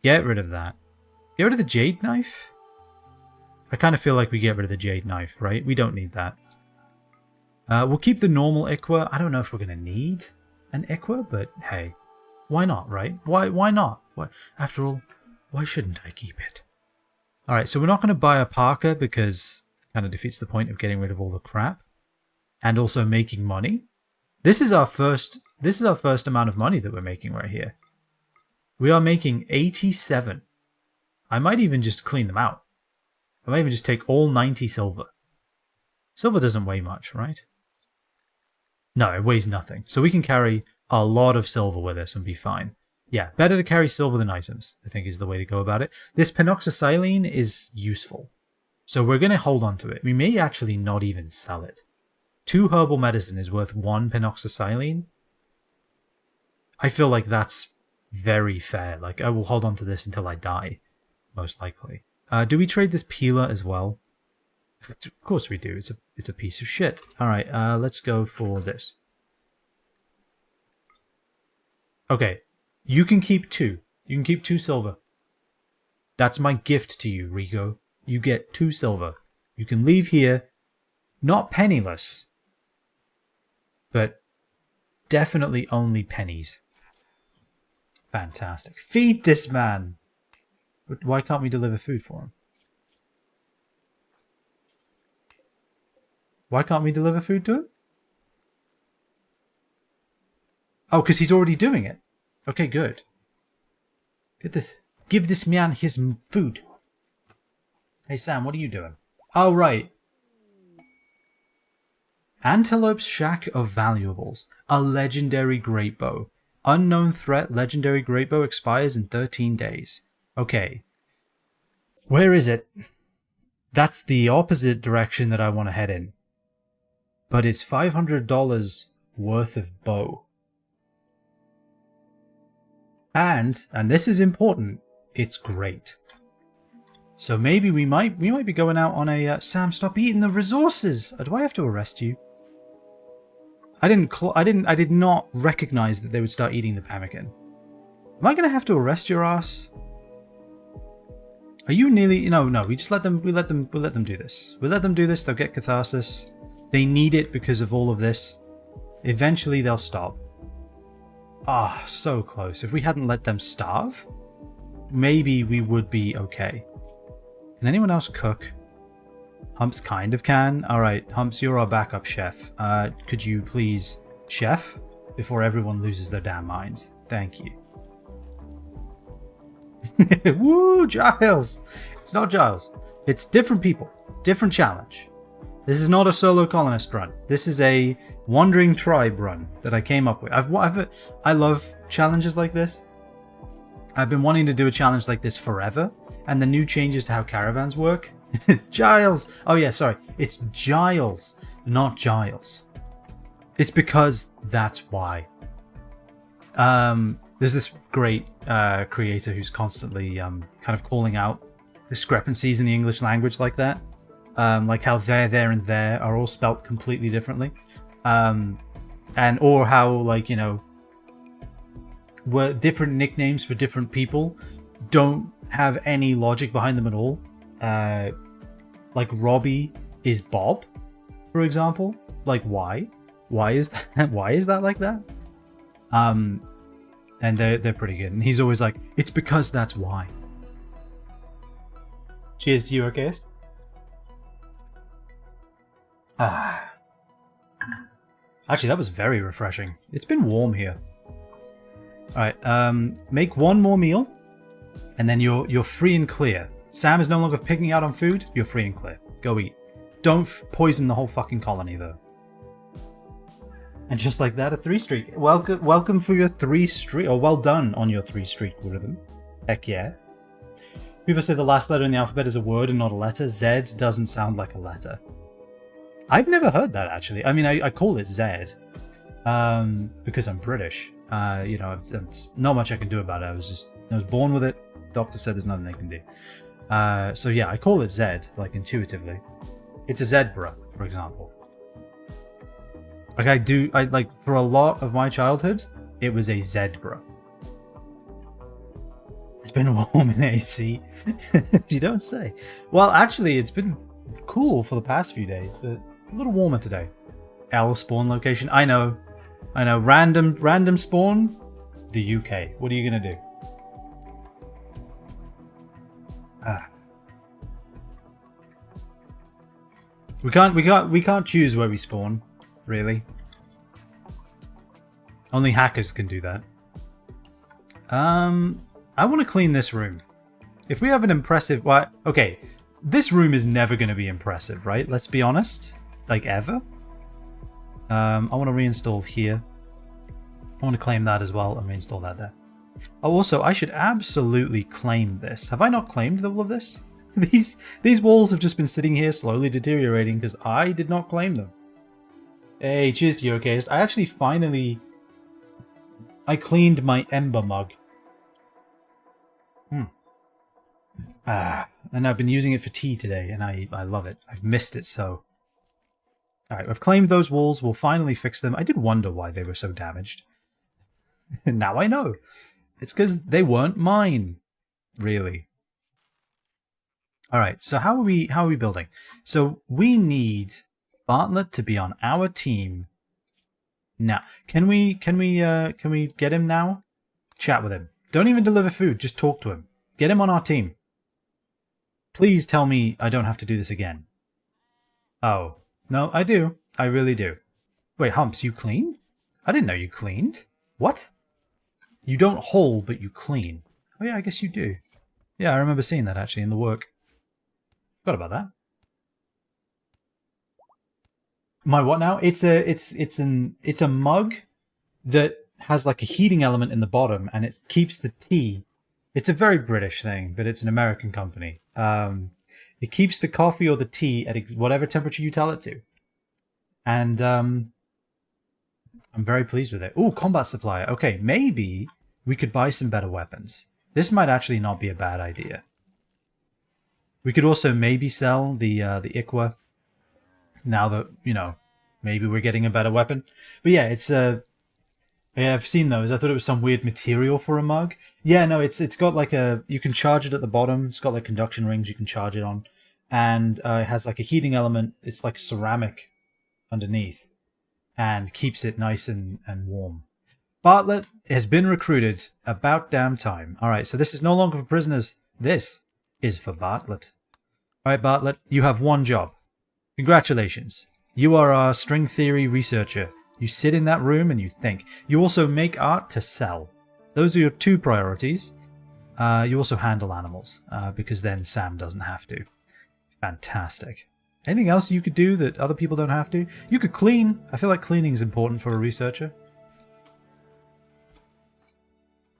Get rid of that. Get rid of the jade knife? I kind of feel like we get rid of the jade knife, right? We don't need that. We'll keep the normal Iqua. I don't know if we're going to need an Iqua, but hey. Why not, right? Why not? After all, why shouldn't I keep it? Alright, so we're not going to buy a parka because it kind of defeats the point of getting rid of all the crap. And also making money. This is our first amount of money that we're making right here. We are making 87. I might even just clean them out. I might even just take all 90 silver. Silver doesn't weigh much, right? No, it weighs nothing. So we can carry a lot of silver with us and be fine. Yeah, better to carry silver than items, I think is the way to go about it. This penoxysilene is useful. So we're going to hold on to it. We may actually not even sell it. 2 herbal medicine is worth 1 penoxysilene. I feel like that's very fair. Like, I will hold on to this until I die, most likely. Do we trade this peeler as well? Of course we do. It's a piece of shit. Alright, let's go for this. Okay, you can keep 2. You can keep 2 silver. That's my gift to you, Rico. You get 2 silver. You can leave here, not penniless, but definitely only pennies. Fantastic. Feed this man! Why can't we deliver food for him? Why can't we deliver food to him? Oh, because he's already doing it. Okay, good. Give this man his food. Hey Sam, what are you doing? Oh, right. Antelope's Shack of Valuables. A legendary great bow. Unknown threat legendary great bow expires in 13 days. Okay. Where is it? That's the opposite direction that I want to head in. But it's $500 worth of bow. And this is important, it's great. So maybe we might be going out on a... Sam, stop eating the resources! Do I have to arrest you? I did not recognize that they would start eating the pemmican. Am I going to have to arrest your ass? Are you nearly... No, we just let them... We let them do this. We let them do this, they'll get catharsis. They need it because of all of this. Eventually they'll stop. Ah, so close. If we hadn't let them starve, maybe we would be okay. Can anyone else cook? Humps kind of can. Alright, Humps, you're our backup chef. Could you please chef before everyone loses their damn minds? Thank you. Woo, Giles! It's not Giles. It's different people. Different challenge. This is not a solo colonist run. This is a wandering tribe run that I came up with. I love challenges like this. I've been wanting to do a challenge like this forever, and the new changes to how caravans work. Giles! Oh yeah, sorry. It's Giles, not Giles. It's because that's why. There's this great creator who's constantly kind of calling out discrepancies in the English language like that. Like how there, and there are all spelt completely differently. Or how, like, you know, where different nicknames for different people don't have any logic behind them at all. Like Robbie is Bob, for example. Like, why? Why is that? Why is that like that? And they're pretty good. And he's always like, it's because that's why. Cheers to you, okay? Actually, that was very refreshing. It's been warm here. Alright, make one more meal, and then you're free and clear. Sam is no longer picking out on food, you're free and clear. Go eat. Don't poison the whole fucking colony, though. And just like that, a 3-streak. Welcome for your 3-streak, or well done on your 3-streak rhythm. Heck yeah. People say the last letter in the alphabet is a word and not a letter. Z doesn't sound like a letter. I've never heard that, actually. I mean, I call it Z, because I'm British. You know, there's not much I can do about it. I was born with it. Doctor said there's nothing they can do. So yeah, I call it Z, like, intuitively. It's a zebra, for example. Like, for a lot of my childhood, it was a zebra. It's been warm in AC. You don't say. Well, actually, it's been cool for the past few days, but a little warmer today. L spawn location. I know. Random spawn. The UK. What are you gonna do? We can't choose where we spawn, really. Only hackers can do that. I want to clean this room. If we have an impressive... Well, okay, this room is never going to be impressive, right? Let's be honest. Like, ever. I want to reinstall here. I want to claim that as well and reinstall that there. Oh, also, I should absolutely claim this. Have I not claimed all of this? These walls have just been sitting here slowly deteriorating because I did not claim them. Hey, cheers to you, okay? I actually finally... I cleaned my ember mug. And I've been using it for tea today, and I love it. I've missed it so. Alright, I've claimed those walls. We'll finally fix them. I did wonder why they were so damaged. Now I know. It's because they weren't mine. Really. Alright, so how are we building? So we need Bartlett to be on our team. Now, can we get him now? Chat with him. Don't even deliver food, just talk to him. Get him on our team. Please tell me I don't have to do this again. Oh. No, I do. I really do. Wait, Humps, you clean? I didn't know you cleaned. What? You don't haul, but you clean. Oh yeah, I guess you do. Yeah, I remember seeing that actually in the work. Forgot about that. My what now? It's a mug that has like a heating element in the bottom, and it keeps the tea. It's a very British thing, but it's an American company. It keeps the coffee or the tea at whatever temperature you tell it to. And I'm very pleased with it. Ooh, combat supplier. Okay, maybe we could buy some better weapons. This might actually not be a bad idea. We could also maybe sell the Ikwa. Now that, you know, maybe we're getting a better weapon. But yeah, it's Yeah, I've seen those. I thought it was some weird material for a mug. Yeah, no, it's got like a... You can charge it at the bottom. It's got like conduction rings you can charge it on. And it has like a heating element. It's like ceramic underneath. And keeps it nice and warm. Bartlett has been recruited. About damn time. Alright, so this is no longer for prisoners. This is for Bartlett. Alright, Bartlett, you have one job. Congratulations. You are our string theory researcher. You sit in that room and you think. You also make art to sell. Those are your two priorities. You also handle animals, because then Sam doesn't have to. Fantastic. Anything else you could do that other people don't have to? You could clean. I feel like cleaning is important for a researcher.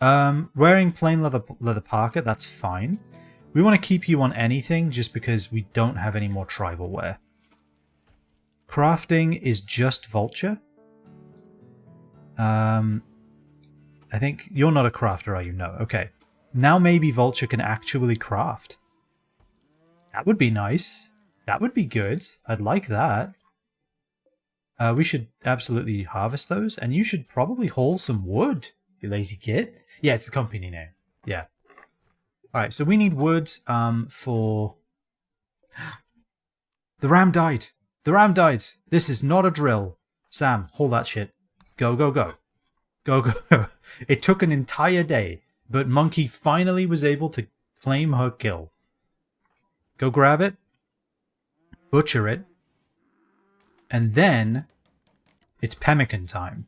Wearing plain leather parka, that's fine. We want to keep you on anything just because we don't have any more tribal wear. Crafting is just vulture. I think you're not a crafter, are you? No. Okay. Now maybe vulture can actually craft. That would be nice. That would be good. I'd like that. We should absolutely harvest those, and you should probably haul some wood, you lazy git. Yeah, it's the company name. Yeah. Alright, so we need wood for... The ram died. The ram died. This is not a drill. Sam, haul that shit. Go, go, go. Go, go, go. It took an entire day, but Monkey finally was able to claim her kill. Go grab it. Butcher it. And then it's Pemmican time.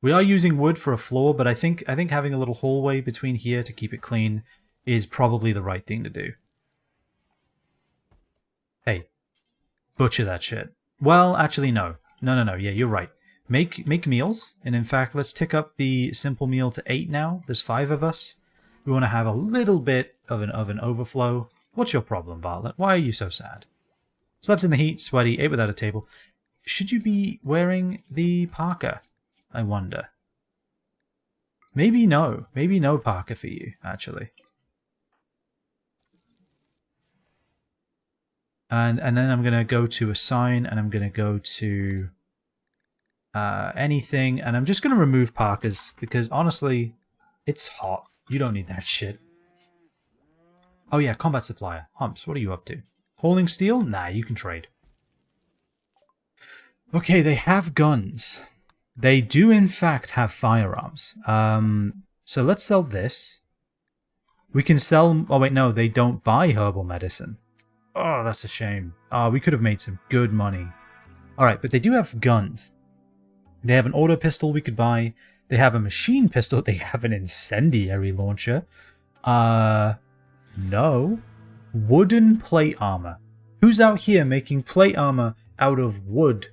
We are using wood for a floor, but I think having a little hallway between here to keep it clean is probably the right thing to do. Hey, butcher that shit. Well, actually, no. No. Yeah, you're right. Make meals, and in fact, let's tick up the simple meal to 8 now. There's 5 of us. We want to have a little bit of an overflow. What's your problem, Bartlett? Why are you so sad? Slept in the heat, sweaty, ate without a table. Should you be wearing the parka? I wonder. Maybe no. Maybe no parka for you, actually. And then I'm going to go to assign, and I'm going to go to anything, and I'm just going to remove parkas, because honestly, it's hot. You don't need that shit. Oh yeah, combat supplier. Humps, what are you up to? Hauling steel? Nah, you can trade. Okay, they have guns. They do in fact have firearms. So let's sell this. We can sell... Oh wait, no, they don't buy herbal medicine. Oh, that's a shame. We could have made some good money. Alright, but they do have guns. They have an auto pistol we could buy. They have a machine pistol. They have an incendiary launcher. No. Wooden plate armor. Who's out here making plate armor out of wood?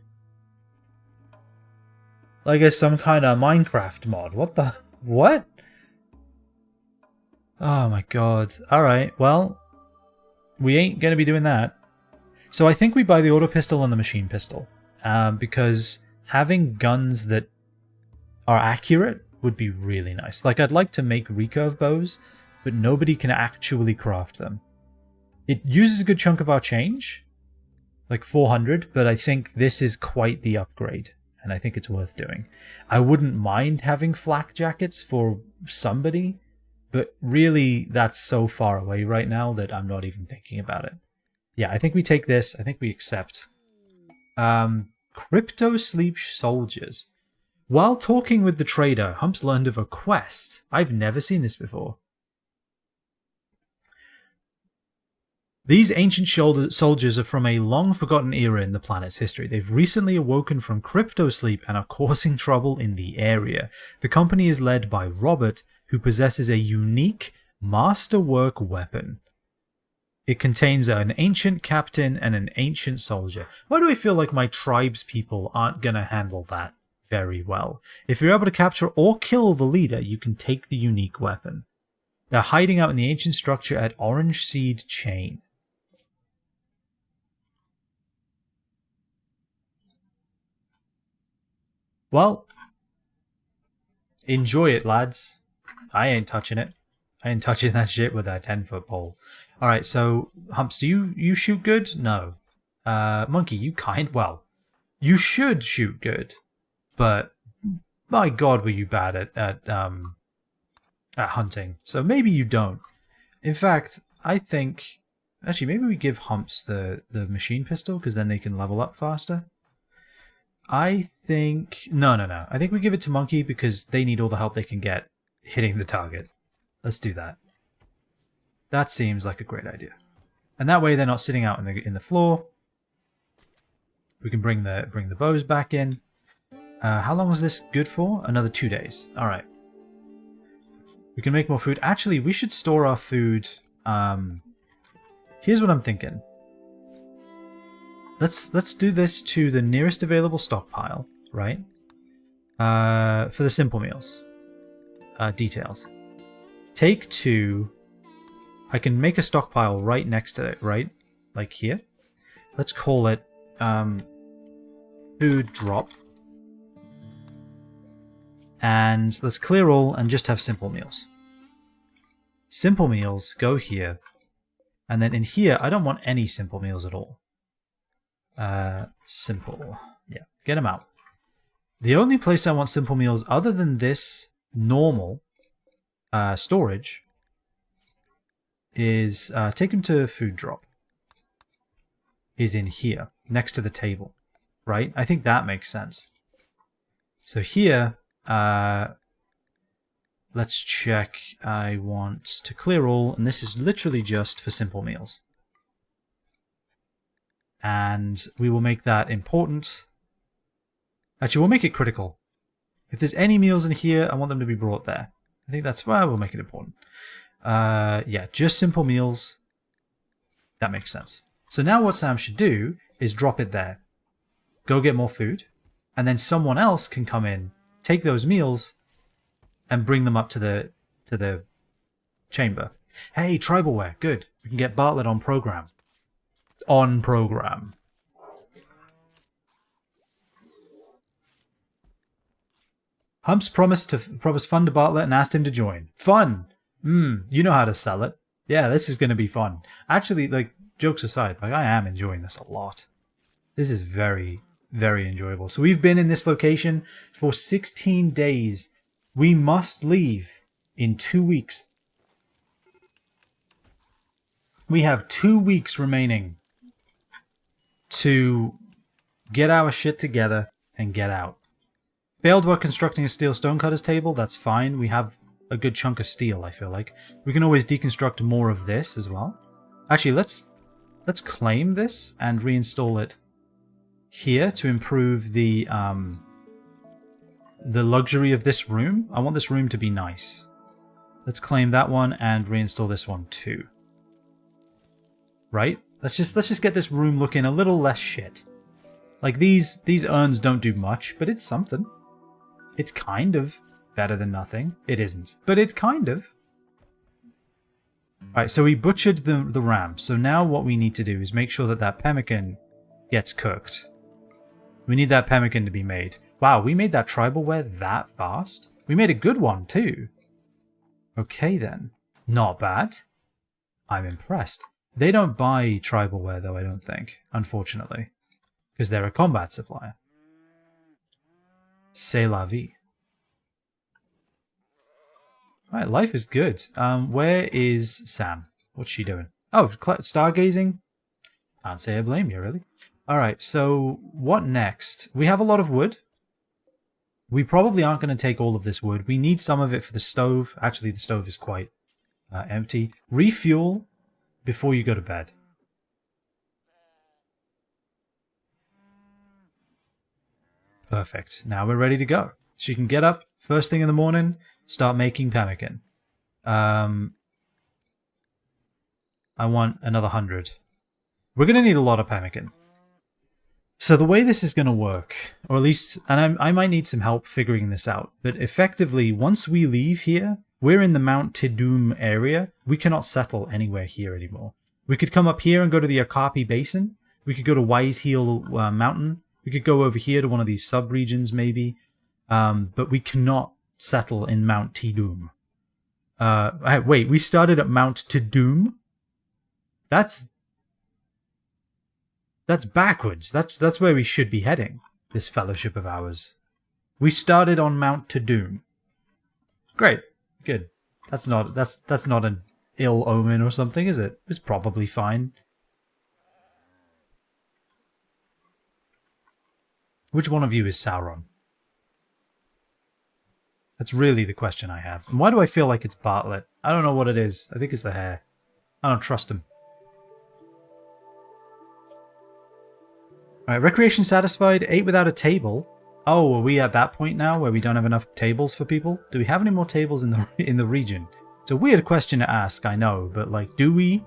Like it's some kind of Minecraft mod. What the... What? Oh my god. Alright, well... We ain't going to be doing that. So I think we buy the auto pistol and the machine pistol. Because having guns that are accurate would be really nice. Like, I'd like to make recurve bows, but nobody can actually craft them. It uses a good chunk of our change, like 400, but I think this is quite the upgrade, and I think it's worth doing. I wouldn't mind having flak jackets for somebody, but really, that's so far away right now that I'm not even thinking about it. Yeah, I think we take this. I think we accept. Crypto sleep soldiers. While talking with the trader, Humps learned of a quest. I've never seen this before. These ancient soldiers are from a long-forgotten era in the planet's history. They've recently awoken from crypto sleep and are causing trouble in the area. The company is led by Robert, who possesses a unique masterwork weapon. It contains an ancient captain and an ancient soldier. Why do I feel like my tribe's people aren't going to handle that very well? If you're able to capture or kill the leader, you can take the unique weapon. They're hiding out in the ancient structure at Orange Seed Chain. Well, enjoy it, lads. I ain't touching it. I ain't touching that shit with that 10-foot pole. Alright, so, Humps, do you shoot good? No. Monkey, you kind... Well, You should shoot good, but my God, were you bad at hunting. So maybe you don't. In fact, I think actually maybe we give Humps the machine pistol because then they can level up faster. I think no. I think we give it to Monkey because they need all the help they can get hitting the target. Let's do that. That seems like a great idea. And that way they're not sitting out in the floor. We can bring the bows back in. How long is this good for? Another 2 days. All right. We can make more food. Actually, we should store our food. Here's what I'm thinking. Let's do this to the nearest available stockpile, right? For the simple meals. Details. Take 2. I can make a stockpile right next to it, right? Like here. Let's call it food drop. And let's clear all and just have simple meals. Simple meals go here. And then in here, I don't want any simple meals at all. Simple. Yeah, get them out. The only place I want simple meals other than this normal storage is take them to food drop. Is in here, next to the table. Right? I think that makes sense. So here, let's check. I want to clear all, and this is literally just for simple meals. And we will make that important. Actually, we'll make it critical. If there's any meals in here, I want them to be brought there. I think that's why we'll make it important. Yeah, just simple meals. That makes sense. So now what Sam should do is drop it there. Go get more food. And then someone else can come in, take those meals, and bring them up to the chamber. Hey, tribalware, good. We can get Bartlett on program. On program. Humps promised fun to Bartlett and asked him to join. Fun! You know how to sell it. Yeah, this is going to be fun. Actually, like, jokes aside, like, I am enjoying this a lot. This is very, very enjoyable. So we've been in this location for 16 days. We must leave in 2 weeks. We have 2 weeks remaining to get our shit together and get out. Failed while constructing a steel stonecutter's table, that's fine. We have a good chunk of steel, I feel like. We can always deconstruct more of this as well. Actually, let's claim this and reinstall it here to improve the luxury of this room. I want this room to be nice. Let's claim that one and reinstall this one too. Right? Let's just get this room looking a little less shit. Like these urns don't do much, but it's something. It's kind of better than nothing. It isn't, but it's kind of. Alright, so we butchered the ram. So now what we need to do is make sure that that pemmican gets cooked. We need that pemmican to be made. Wow, we made that tribalware that fast? We made a good one too. Okay then. Not bad. I'm impressed. They don't buy tribalware though, I don't think, unfortunately. Because they're a combat supplier. C'est la vie. Alright, life is good. Where is Sam? What's she doing? Oh, stargazing? Can't say I blame you, really. Alright, so what next? We have a lot of wood. We probably aren't going to take all of this wood. We need some of it for the stove. Actually, the stove is quite empty. Refuel before you go to bed. Perfect. Now we're ready to go. She can get up first thing in the morning, start making pemmican. I want another 100. We're going to need a lot of pemmican. So the way this is going to work, or at least, and I might need some help figuring this out, but effectively, once we leave here, we're in the Mount Tidum area. We cannot settle anywhere here anymore. We could come up here and go to the Okapi Basin. We could go to Wise Heel Mountain. We could go over here to one of these sub-regions, maybe. But we cannot settle in Mount Tidum. Wait, we started at Mount Tidum? That's That's backwards. That's where we should be heading, this fellowship of ours. We started on Mount Doom. Great. Good. That's not an ill omen or something, is it? It's probably fine. Which one of you is Sauron? That's really the question I have. And why do I feel like it's Bartlett? I don't know what it is. I think it's the hair. I don't trust him. Alright, recreation satisfied. 8 without a table. Oh, are we at that point now where we don't have enough tables for people? Do we have any more tables in the region? It's a weird question to ask, I know, but like, do we?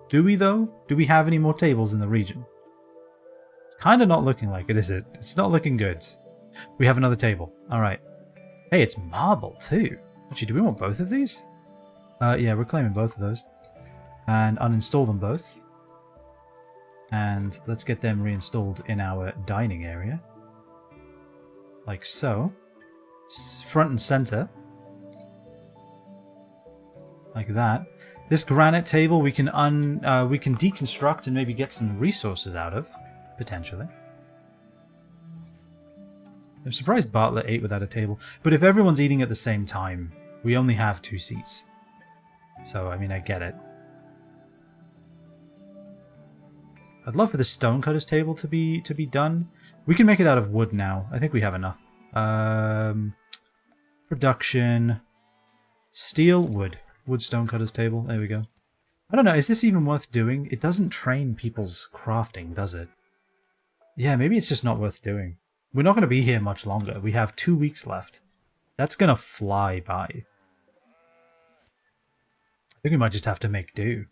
Do we though? Do we have any more tables in the region? It's kind of not looking like it, is it? It's not looking good. We have another table. Alright. Hey, it's marble too. Actually, do we want both of these? Yeah, we're claiming both of those. And uninstall them both. And let's get them reinstalled in our dining area. Like so. Front and center. Like that. This granite table we can deconstruct and maybe get some resources out of. Potentially. I'm surprised Bartlett ate without a table. But if everyone's eating at the same time, we only have 2 seats. So, I mean, I get it. I'd love for the stonecutter's table to be done. We can make it out of wood now. I think we have enough. Production. Steel, wood. Wood stonecutter's table. There we go. I don't know, is this even worth doing? It doesn't train people's crafting, does it? Yeah, maybe it's just not worth doing. We're not going to be here much longer. We have 2 weeks left. That's going to fly by. I think we might just have to make do.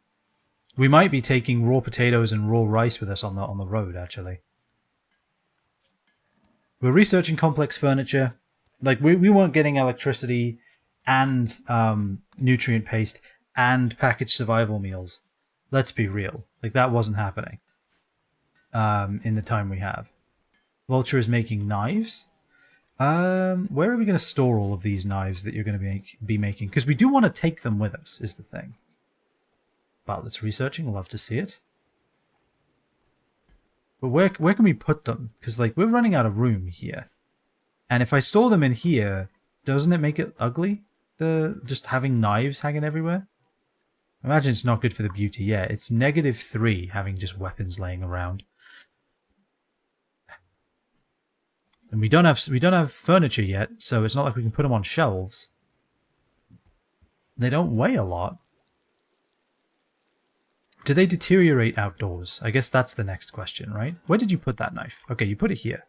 We might be taking raw potatoes and raw rice with us on the road, actually. We're researching complex furniture. Like, we weren't getting electricity and nutrient paste and packaged survival meals. Let's be real. Like, that wasn't happening in the time we have. Vulture is making knives. Where are we going to store all of these knives that you're going to be making? Because we do want to take them with us, is the thing. Bartlett's researching. Love to see it. But where can we put them? Because like we're running out of room here. And if I store them in here, doesn't it make it ugly? Just having knives hanging everywhere? I imagine it's not good for the beauty. Yeah, it's -3 having just weapons laying around. And we don't have furniture yet, so it's not like we can put them on shelves. They don't weigh a lot. Do they deteriorate outdoors? I guess that's the next question, right? Where did you put that knife? Okay, you put it here.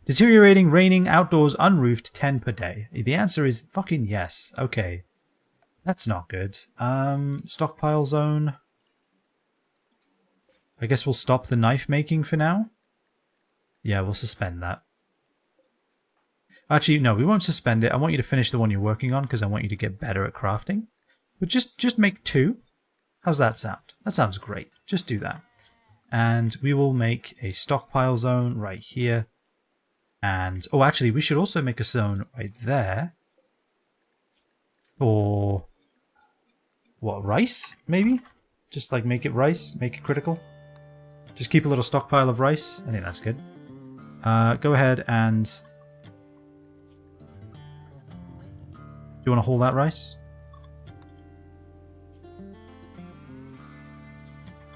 Deteriorating, raining, outdoors, unroofed, 10 per day. The answer is fucking yes. Okay. That's not good. Stockpile zone. I guess we'll stop the knife making for now. Yeah, we'll suspend that. Actually, no, we won't suspend it. I want you to finish the one you're working on because I want you to get better at crafting. But just make 2. How's that sound? That sounds great. Just do that. And we will make a stockpile zone right here. And, oh, actually, we should also make a zone right there. For, what, rice, maybe? Just, like, make it rice, make it critical. Just keep a little stockpile of rice. I think that's good. Go ahead and... Do you want to haul that rice?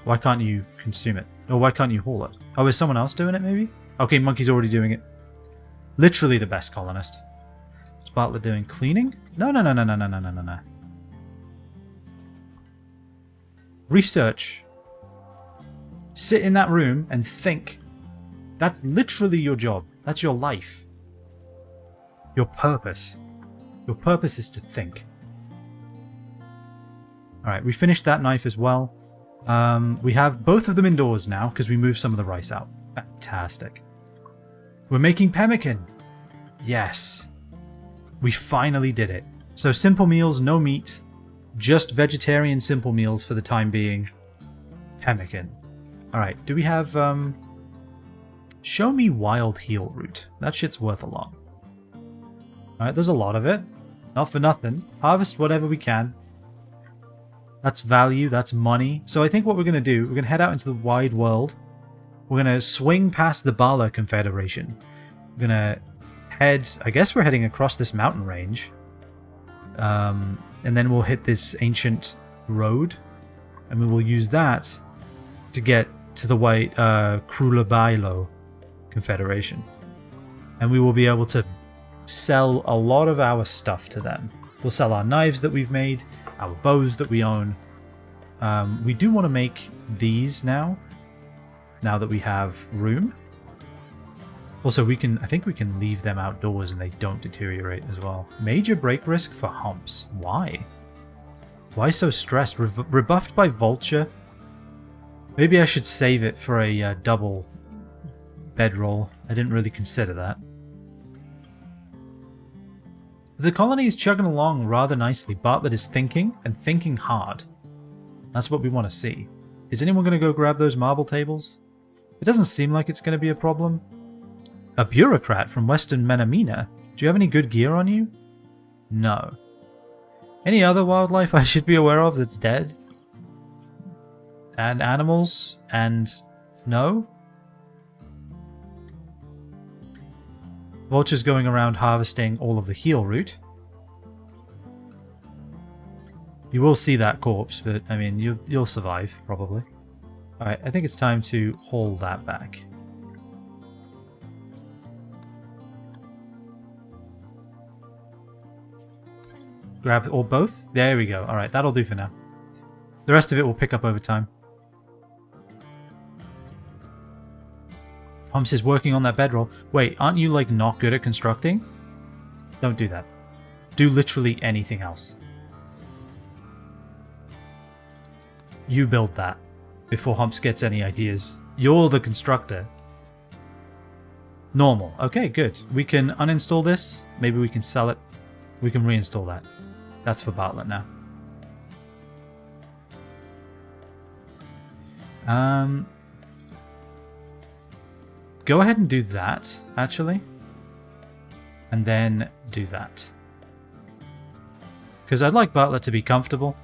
Why can't you consume it? Or why can't you haul it? Oh, is someone else doing it, maybe? Okay, Monkey's already doing it. Literally the best colonist. What's Bartlett doing? Cleaning? No. Research. Sit in that room and think. That's literally your job. That's your life. Your purpose. Your purpose is to think. Alright, we finished that knife as well. We have both of them indoors now because we moved some of the rice out. Fantastic. We're making pemmican. Yes. We finally did it. So simple meals, no meat. Just vegetarian simple meals for the time being. Pemmican. Alright, do we have... Show me wild heal root. That shit's worth a lot. Alright, there's a lot of it. Not for nothing. Harvest whatever we can. That's value, that's money. So I think what we're going to do, we're going to head out into the wide world. We're going to swing past the Bala Confederation. We're going to head... I guess we're heading across this mountain range. And then we'll hit this ancient road. And we will use that to get to the white Krulabailo Confederation. And we will be able to sell a lot of our stuff to them. We'll sell our knives that we've made, our bows that we own. We do want to make these now that we have room. Also, I think we can leave them outdoors and they don't deteriorate as well. Major break risk for humps. Why? Why so stressed? Rebuffed by vulture? Maybe I should save it for a double bedroll. I didn't really consider that. The colony is chugging along rather nicely. Bartlett is thinking, and thinking hard. That's what we want to see. Is anyone going to go grab those marble tables? It doesn't seem like it's going to be a problem. A bureaucrat from Western Menamina. Do you have any good gear on you? No. Any other wildlife I should be aware of that's dead? And animals? And no? Vulture's going around harvesting all of the heal root. You will see that corpse, but I mean, you'll survive, probably. Alright, I think it's time to haul that back. Grab or both? There we go. Alright, that'll do for now. The rest of it will pick up over time. Humps is working on that bedroll. Wait, aren't you like not good at constructing? Don't do that. Do literally anything else. You build that before Humps gets any ideas. You're the constructor. Normal. Okay, good. We can uninstall this. Maybe we can sell it. We can reinstall that. That's for Bartlett now. Go ahead and do that, actually. And then do that. Because I'd like Bartlett to be comfortable.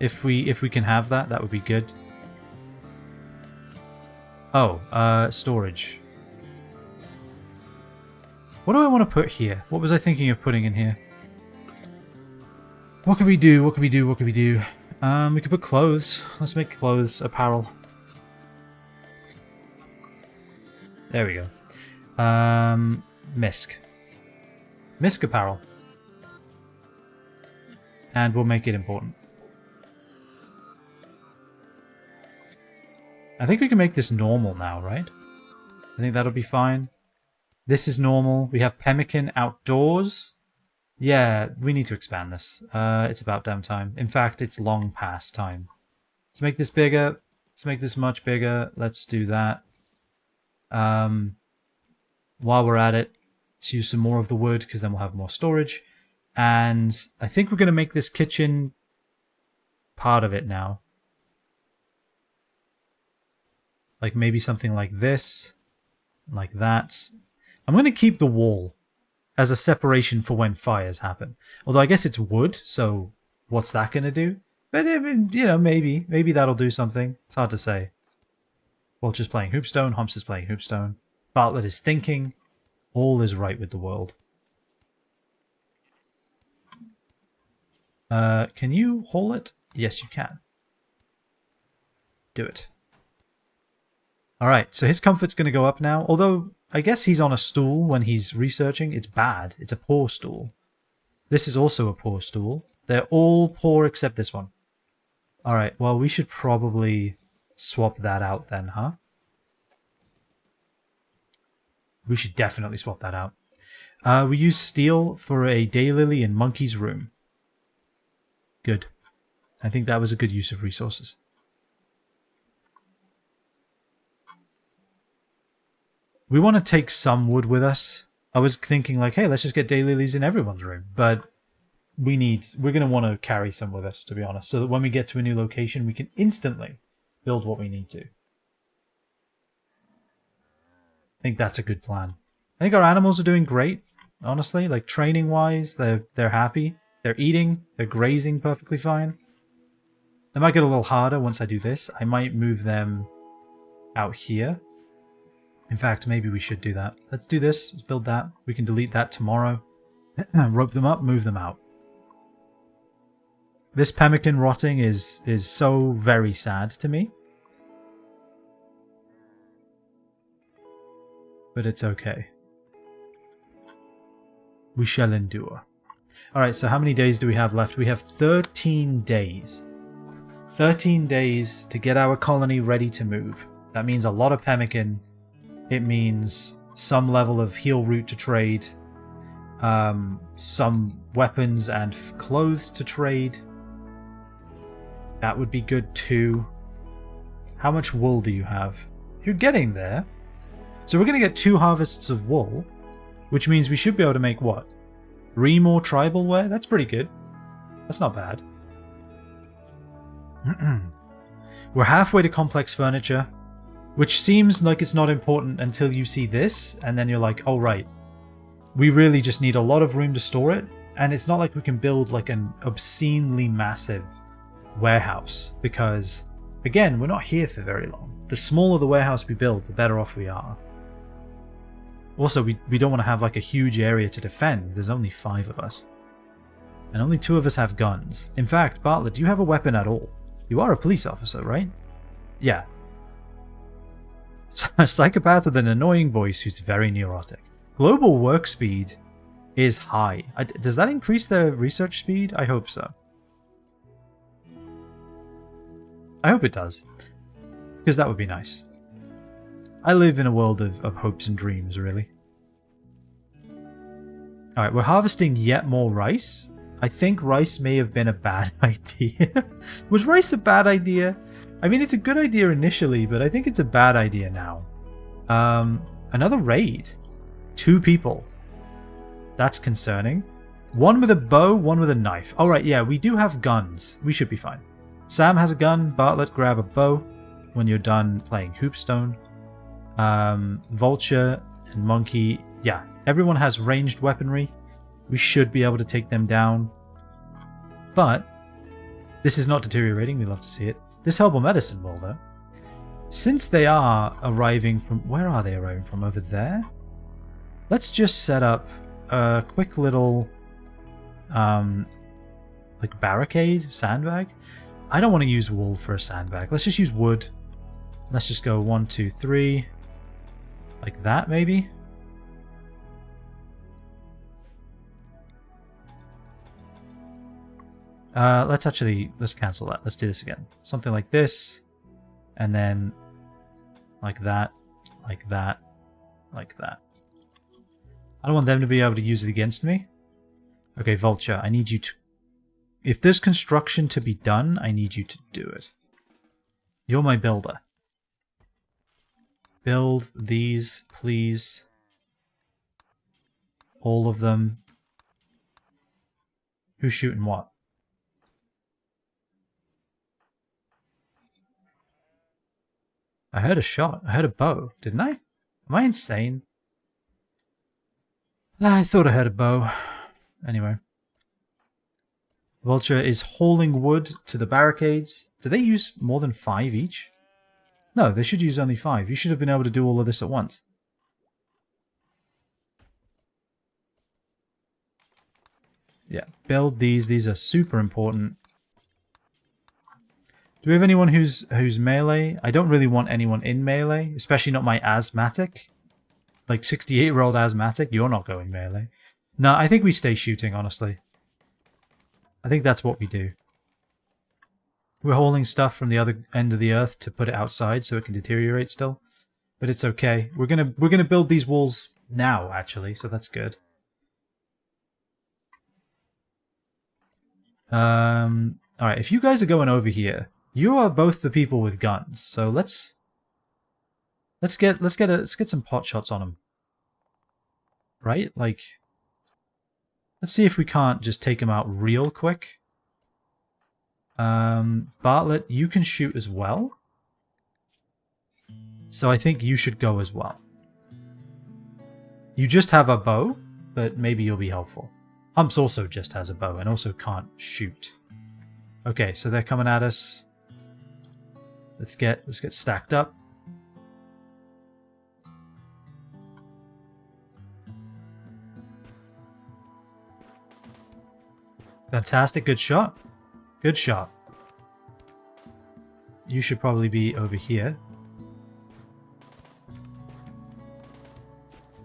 If we can have that, that would be good. Oh, storage. What do I want to put here? What was I thinking of putting in here? What can we do? What can we do? What can we do? We could put clothes. Let's make clothes, apparel. There we go. Misk. Misk apparel. And we'll make it important. I think we can make this normal now, right? I think that'll be fine. This is normal. We have Pemmican outdoors. Yeah, we need to expand this. It's about damn time. In fact, it's long past time. Let's make this bigger. Let's make this much bigger. Let's do that. While we're at it, let's use some more of the wood because then we'll have more storage. And I think we're going to make this kitchen part of it now. Like maybe something like this, like that. I'm going to keep the wall as a separation for when fires happen. Although I guess it's wood, so what's that going to do? But I mean, you know, maybe that'll do something. It's hard to say. Vulture's playing Hoopstone, Humps is playing Hoopstone. Bartlett is thinking. All is right with the world. Can you haul it? Yes, you can. Do it. Alright, so his comfort's going to go up now. Although, I guess he's on a stool when he's researching. It's bad. It's a poor stool. This is also a poor stool. They're all poor except this one. Alright, well, we should probably swap that out then, huh? We should definitely swap that out. We use steel for a daylily in Monkey's room. Good. I think that was a good use of resources. We want to take some wood with us. I was thinking like, hey, let's just get daylilies in everyone's room. But we're going to want to carry some with us, to be honest. So that when we get to a new location, we can instantly build what we need to. I think that's a good plan. I think our animals are doing great, honestly. Like training-wise, they're happy. They're eating. They're grazing perfectly fine. It might get a little harder once I do this. I might move them out here. In fact, maybe we should do that. Let's do this. Let's build that. We can delete that tomorrow. Rope them up, move them out. This pemmican rotting is so very sad to me. But it's okay. We shall endure. Alright, so how many days do we have left? We have 13 days. 13 days to get our colony ready to move. That means a lot of pemmican. It means some level of heal route to trade. Some weapons and clothes to trade. That would be good too. How much wool do you have? You're getting there. So we're going to get 2 harvests of wool, which means we should be able to make what? 3 more tribal wear? That's pretty good. That's not bad. We're halfway to complex furniture, which seems like it's not important until you see this, and then you're like, oh right, we really just need a lot of room to store it, and it's not like we can build like an obscenely massive warehouse, because, again, we're not here for very long. The smaller the warehouse we build, the better off we are. Also, we don't want to have like a huge area to defend. There's only 5 of us. And only 2 of us have guns. In fact, Bartlett, do you have a weapon at all? You are a police officer, right? Yeah. A psychopath with an annoying voice who's very neurotic. Global work speed is high. Does that increase their research speed? I hope so. I hope it does. Because that would be nice. I live in a world of hopes and dreams, really. Alright, we're harvesting yet more rice. I think rice may have been a bad idea. Was rice a bad idea? I mean, it's a good idea initially, but I think it's a bad idea now. Another raid. 2 people. That's concerning. 1 with a bow, 1 with a knife. Alright, yeah, we do have guns. We should be fine. Sam has a gun. Bartlett, grab a bow when you're done playing Hoopstone. Vulture and Monkey. Yeah, everyone has ranged weaponry. We should be able to take them down. But this is not deteriorating. We love to see it. This herbal medicine will, though. Since they are arriving from... Where are they arriving from? Over there? Let's just set up a quick little... like barricade? Sandbag? I don't want to use wool for a sandbag. Let's just use wood. Let's just go 1, 2, 3... Like that, maybe? Let's cancel that. Let's do this again. Something like this. And then like that, like that, like that. I don't want them to be able to use it against me. Okay, Vulture, I need you to... If there's construction to be done, I need you to do it. You're my builder. Build these, please. All of them. Who's shooting what? I heard a shot. I heard a bow, didn't I? Am I insane? I thought I heard a bow. Anyway. Vulture is hauling wood to the barricades. Do they use more than 5 each? No, they should use only 5. You should have been able to do all of this at once. Yeah, build these. These are super important. Do we have anyone who's melee? I don't really want anyone in melee, especially not my asthmatic. Like 68-year-old asthmatic, you're not going melee. No, I think we stay shooting, honestly. I think that's what we do. We're hauling stuff from the other end of the earth to put it outside so it can deteriorate still. But it's okay. We're gonna build these walls now, actually, so that's good. Alright, if you guys are going over here, you are both the people with guns, so let's get some pot shots on them. Right? Like, let's see if we can't just take them out real quick. Bartlett, you can shoot as well. So I think you should go as well. You just have a bow, but maybe you'll be helpful. Humps also just has a bow and also can't shoot. Okay, so they're coming at us. Let's get stacked up. Fantastic. Good shot. Good shot. You should probably be over here.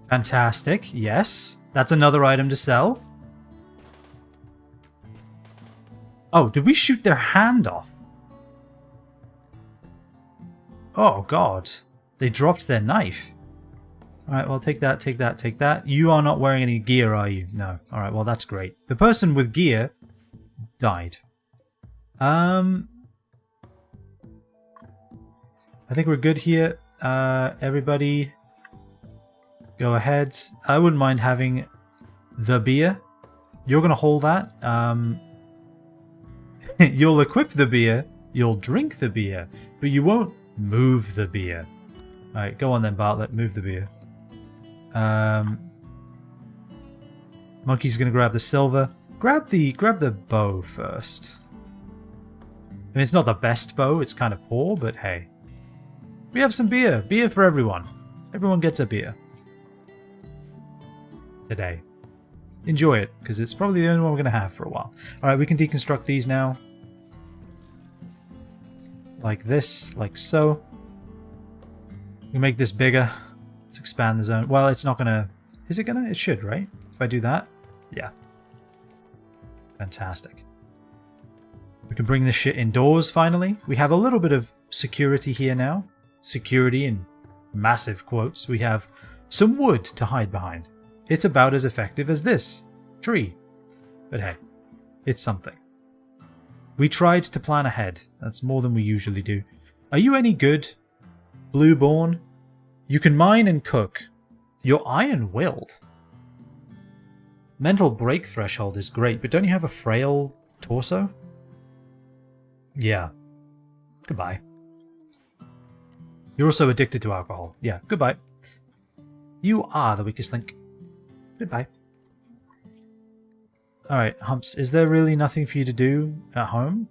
Fantastic. Yes. That's another item to sell. Oh, did we shoot their hand off? Oh, God. They dropped their knife. Alright, well, take that, take that, take that. You are not wearing any gear, are you? No. Alright, well, that's great. The person with gear died. I think we're good here. Everybody, go ahead. I wouldn't mind having the beer. You're going to hold that. You'll equip the beer. You'll drink the beer. But you won't move the beer. Alright, go on then, Bartlett. Move the beer. Monkey's going to grab the silver. Grab the bow first. I mean, it's not the best bow. It's kind of poor, but hey. We have some beer. Beer for everyone. Everyone gets a beer. Today. Enjoy it, because it's probably the only one we're going to have for a while. Alright, we can deconstruct these now. Like this, like so. We make this bigger. Let's expand the zone. Well, it's not going to... Is it going to? It should, right? If I do that? Yeah. Fantastic. We can bring this shit indoors, finally. We have a little bit of security here now. Security in massive quotes. We have some wood to hide behind. It's about as effective as this tree. But hey, it's something. We tried to plan ahead. That's more than we usually do. Are you any good, Blueborn? You can mine and cook. You're iron-willed. Mental break threshold is great, but don't you have a frail torso? Yeah. Goodbye. You're also addicted to alcohol. Yeah, goodbye. You are the weakest link. Goodbye. Alright, Humps, is there really nothing for you to do at home?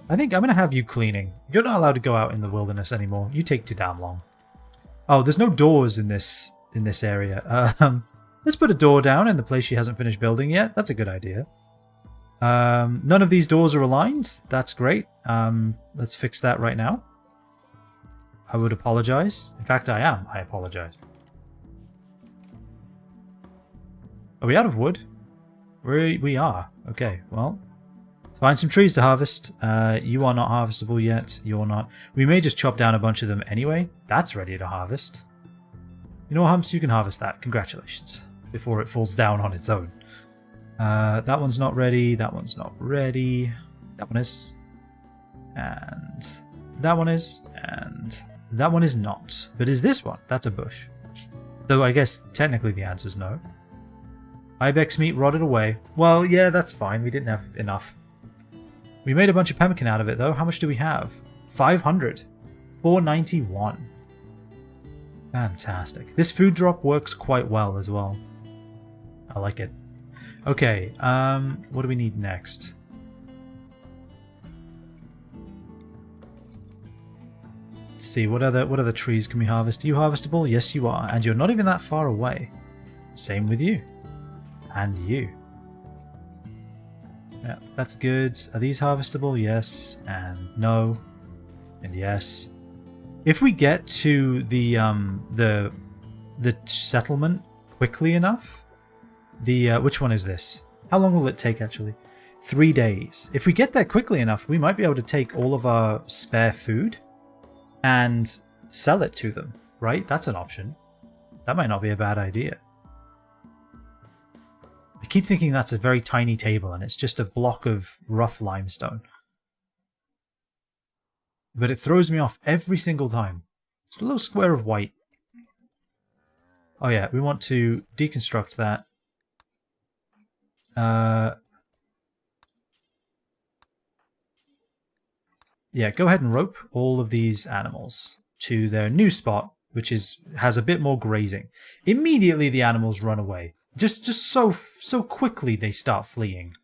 I think I'm going to have you cleaning. You're not allowed to go out in the wilderness anymore. You take too damn long. Oh, there's no doors in this area. Let's put a door down in the place she hasn't finished building yet. That's a good idea. None of these doors are aligned. That's great. Let's fix that right now. I would apologize. In fact, I am. I apologize. Are we out of wood? We are. Okay, well. Let's find some trees to harvest. You are not harvestable yet. You're not. We may just chop down a bunch of them anyway. That's ready to harvest. You know what, Humps? You can harvest that. Congratulations. Before it falls down on its own. That one's not ready. That one's not ready. That one is. And that one is. And that one is not. But is this one? That's a bush. So I guess technically the answer's no. Ibex meat rotted away. Well, yeah, that's fine. We didn't have enough. We made a bunch of pemmican out of it, though. How much do we have? 500. 491. Fantastic. This food drop works quite well as well. I like it. Okay, what do we need next? Let's see, what other trees can we harvest? Are you harvestable? Yes, you are. And you're not even that far away. Same with you. And you. Yeah, that's good. Are these harvestable? Yes. And no. And yes. If we get to the settlement quickly enough, which one is this? How long will it take actually? 3 days. If we get there quickly enough, we might be able to take all of our spare food and sell it to them, right? That's an option. That might not be a bad idea. I keep thinking that's a very tiny table and it's just a block of rough limestone. But it throws me off every single time. It's a little square of white. Oh yeah, we want to deconstruct that. Yeah, go ahead and rope all of these animals to their new spot, which has a bit more grazing. Immediately the animals run away. Just so quickly they start fleeing.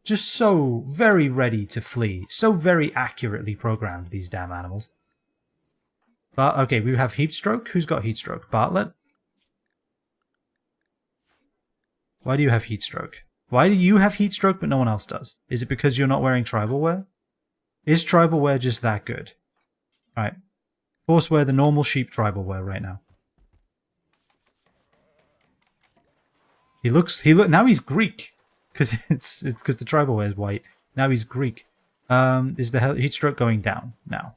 Just so very ready to flee. So very accurately programmed, these damn animals. But okay, we have heat stroke. Who's got heat stroke? Bartlett? Why do you have heat stroke? Why do you have heat stroke but no one else does? Is it because you're not wearing tribal wear? Is tribal wear just that good? Alright. Force wear the normal sheep tribal wear right now. Now he's Greek. Because it's because the tribal wear is white. Now he's Greek. Is the heat stroke going down now?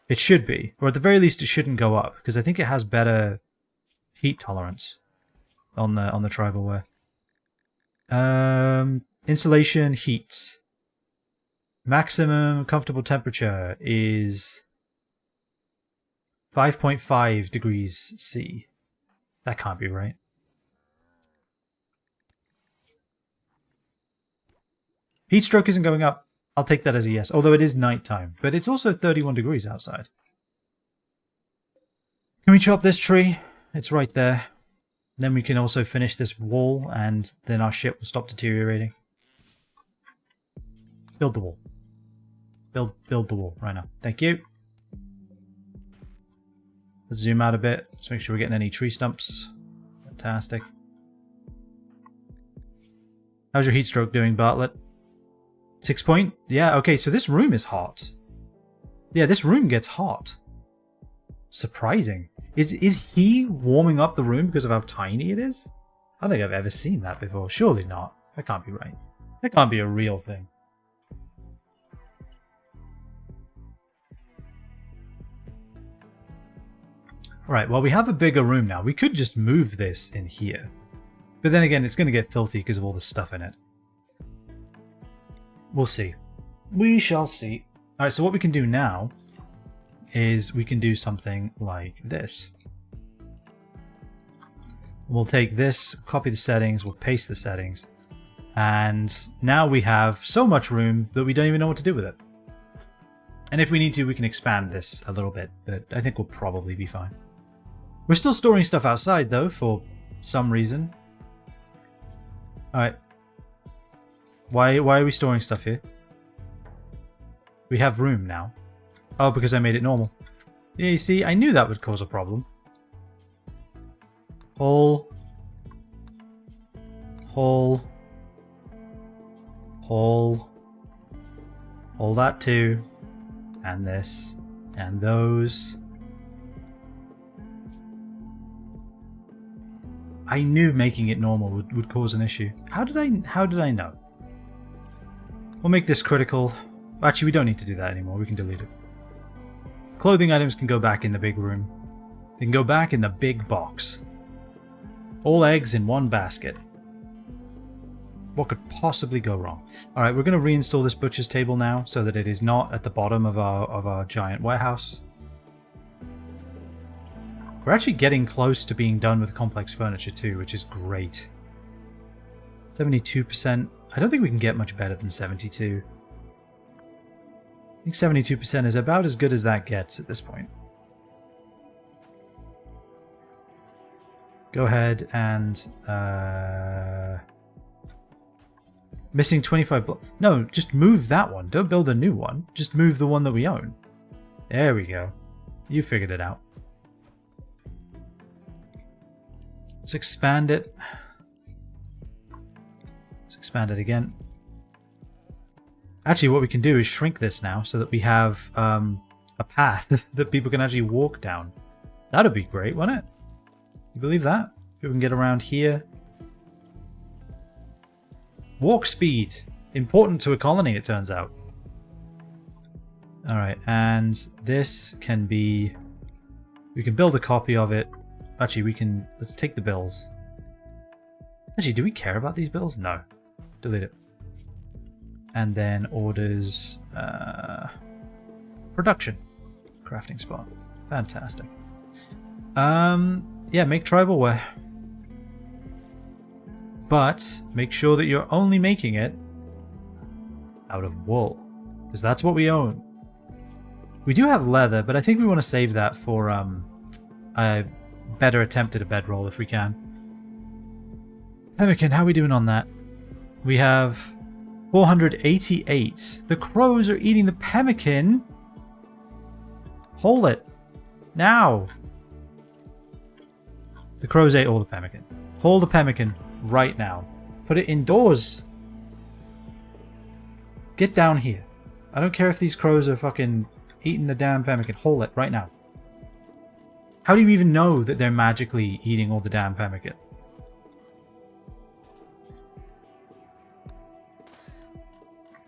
It should be. Or at the very least it shouldn't go up. Because I think it has better heat tolerance on the tribal wear. Insulation heat. Maximum comfortable temperature is 5.5 degrees C. That can't be right. Heat stroke isn't going up. I'll take that as a yes, although it is nighttime. But it's also 31 degrees outside. Can we chop this tree? It's right there. Then we can also finish this wall, and then our ship will stop deteriorating. Build the wall. Build the wall right now. Thank you. Let's zoom out a bit. Let's make sure we're getting any tree stumps. Fantastic. How's your heat stroke doing, Bartlett? 6 point? Yeah, okay, so this room is hot. Yeah, this room gets hot. Surprising. Is he warming up the room because of how tiny it is? I don't think I've ever seen that before. Surely not. That can't be right. That can't be a real thing. Alright, well we have a bigger room now. We could just move this in here. But then again, it's going to get filthy because of all the stuff in it. We'll see. We shall see. Alright, so what we can do now is we can do something like this. We'll take this, copy the settings, we'll paste the settings, and now we have so much room that we don't even know what to do with it. And if we need to, we can expand this a little bit, but I think we'll probably be fine. We're still storing stuff outside, though, for some reason. Alright. Why are we storing stuff here? We have room now. Oh, because I made it normal. Yeah, you see, I knew that would cause a problem. Hole. Hole. Hole. Hole that too. And this. And those. I knew making it normal would cause an issue. How did I know? We'll make this critical. Actually, we don't need to do that anymore. We can delete it. Clothing items can go back in the big room. They can go back in the big box. All eggs in one basket. What could possibly go wrong? Alright, we're going to reinstall this butcher's table now so that it is not at the bottom of our giant warehouse. We're actually getting close to being done with complex furniture too, which is great. 72%. I don't think we can get much better than 72. I think 72% is about as good as that gets at this point. Go ahead and... missing 25 No, just move that one. Don't build a new one. Just move the one that we own. There we go. You figured it out. Let's expand it. Let's expand it again. Actually, what we can do is shrink this now so that we have a path that people can actually walk down. That'd be great, wouldn't it? You believe that? People can get around here. Walk speed. Important to a colony, it turns out. Alright, and this can be... We can build a copy of it. Actually, we can... Let's take the bills. Actually, do we care about these bills? No. Delete it. And then orders... production. Crafting spot. Fantastic. Yeah, make tribal wear. But make sure that you're only making it out of wool. Because that's what we own. We do have leather, but I think we want to save that for a better attempt at a bedroll if we can. Pemmican, how are we doing on that? We have 488. The crows are eating the pemmican. Hold it. Now. The crows ate all the pemmican. Hold the pemmican right now. Put it indoors. Get down here. I don't care if these crows are fucking eating the damn pemmican. Hold it right now. How do you even know that they're magically eating all the damn pemmican?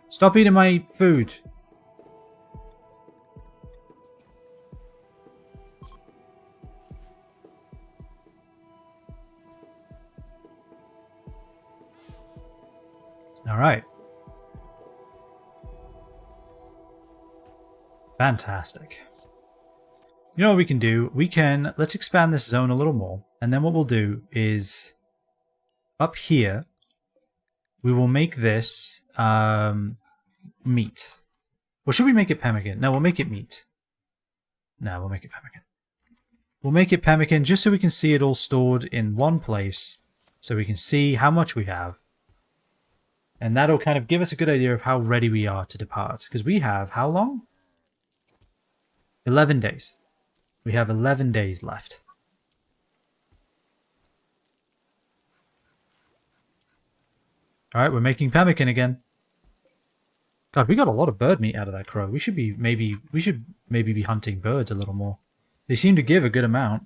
Stop eating my food. All right. Fantastic. You know what we can do? Let's expand this zone a little more. And then what we'll do is up here, we will make this meat. Or should we make it pemmican? No, we'll make it meat. No, we'll make it pemmican. We'll make it pemmican just so we can see it all stored in one place. So we can see how much we have. And that'll kind of give us a good idea of how ready we are to depart. Because we have, how long? 11 days. We have 11 days left. Alright, we're making pemmican again. God, we got a lot of bird meat out of that crow. We should maybe be hunting birds a little more. They seem to give a good amount.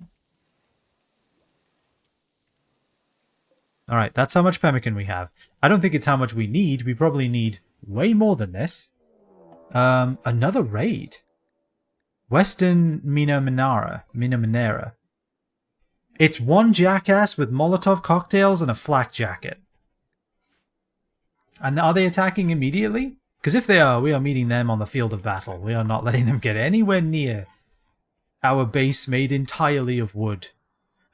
Alright, that's how much pemmican we have. I don't think it's how much we need. We probably need way more than this. Another raid. Western Minera. It's one jackass with Molotov cocktails and a flak jacket. And are they attacking immediately? Because if they are, we are meeting them on the field of battle. We are not letting them get anywhere near our base made entirely of wood.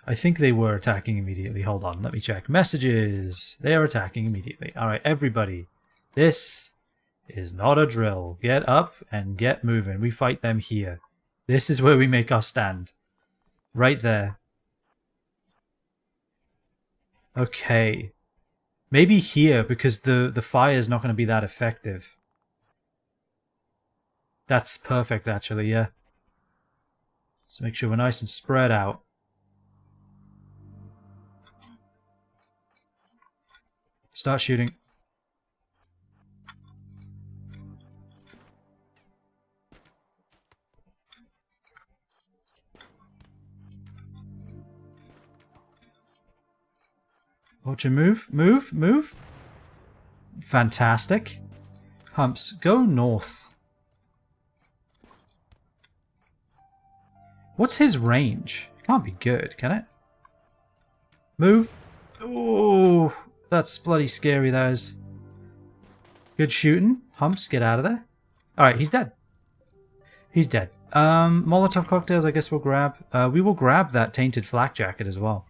I think they were attacking immediately. Hold on, let me check. Messages. They are attacking immediately. Alright, everybody. This is not a drill. Get up and get moving. We fight them here. This is where we make our stand. Right there. Okay. Maybe here, because the fire is not going to be that effective. That's perfect, actually, yeah. So make sure we're nice and spread out. Start shooting. Watch him move, move, move. Fantastic. Humps, go north. What's his range? Can't be good, can it? Move. Oh, that's bloody scary, that is. Good shooting. Humps, get out of there. Alright, he's dead. He's dead. Molotov cocktails, I guess we'll grab. We will grab that tainted flak jacket as well.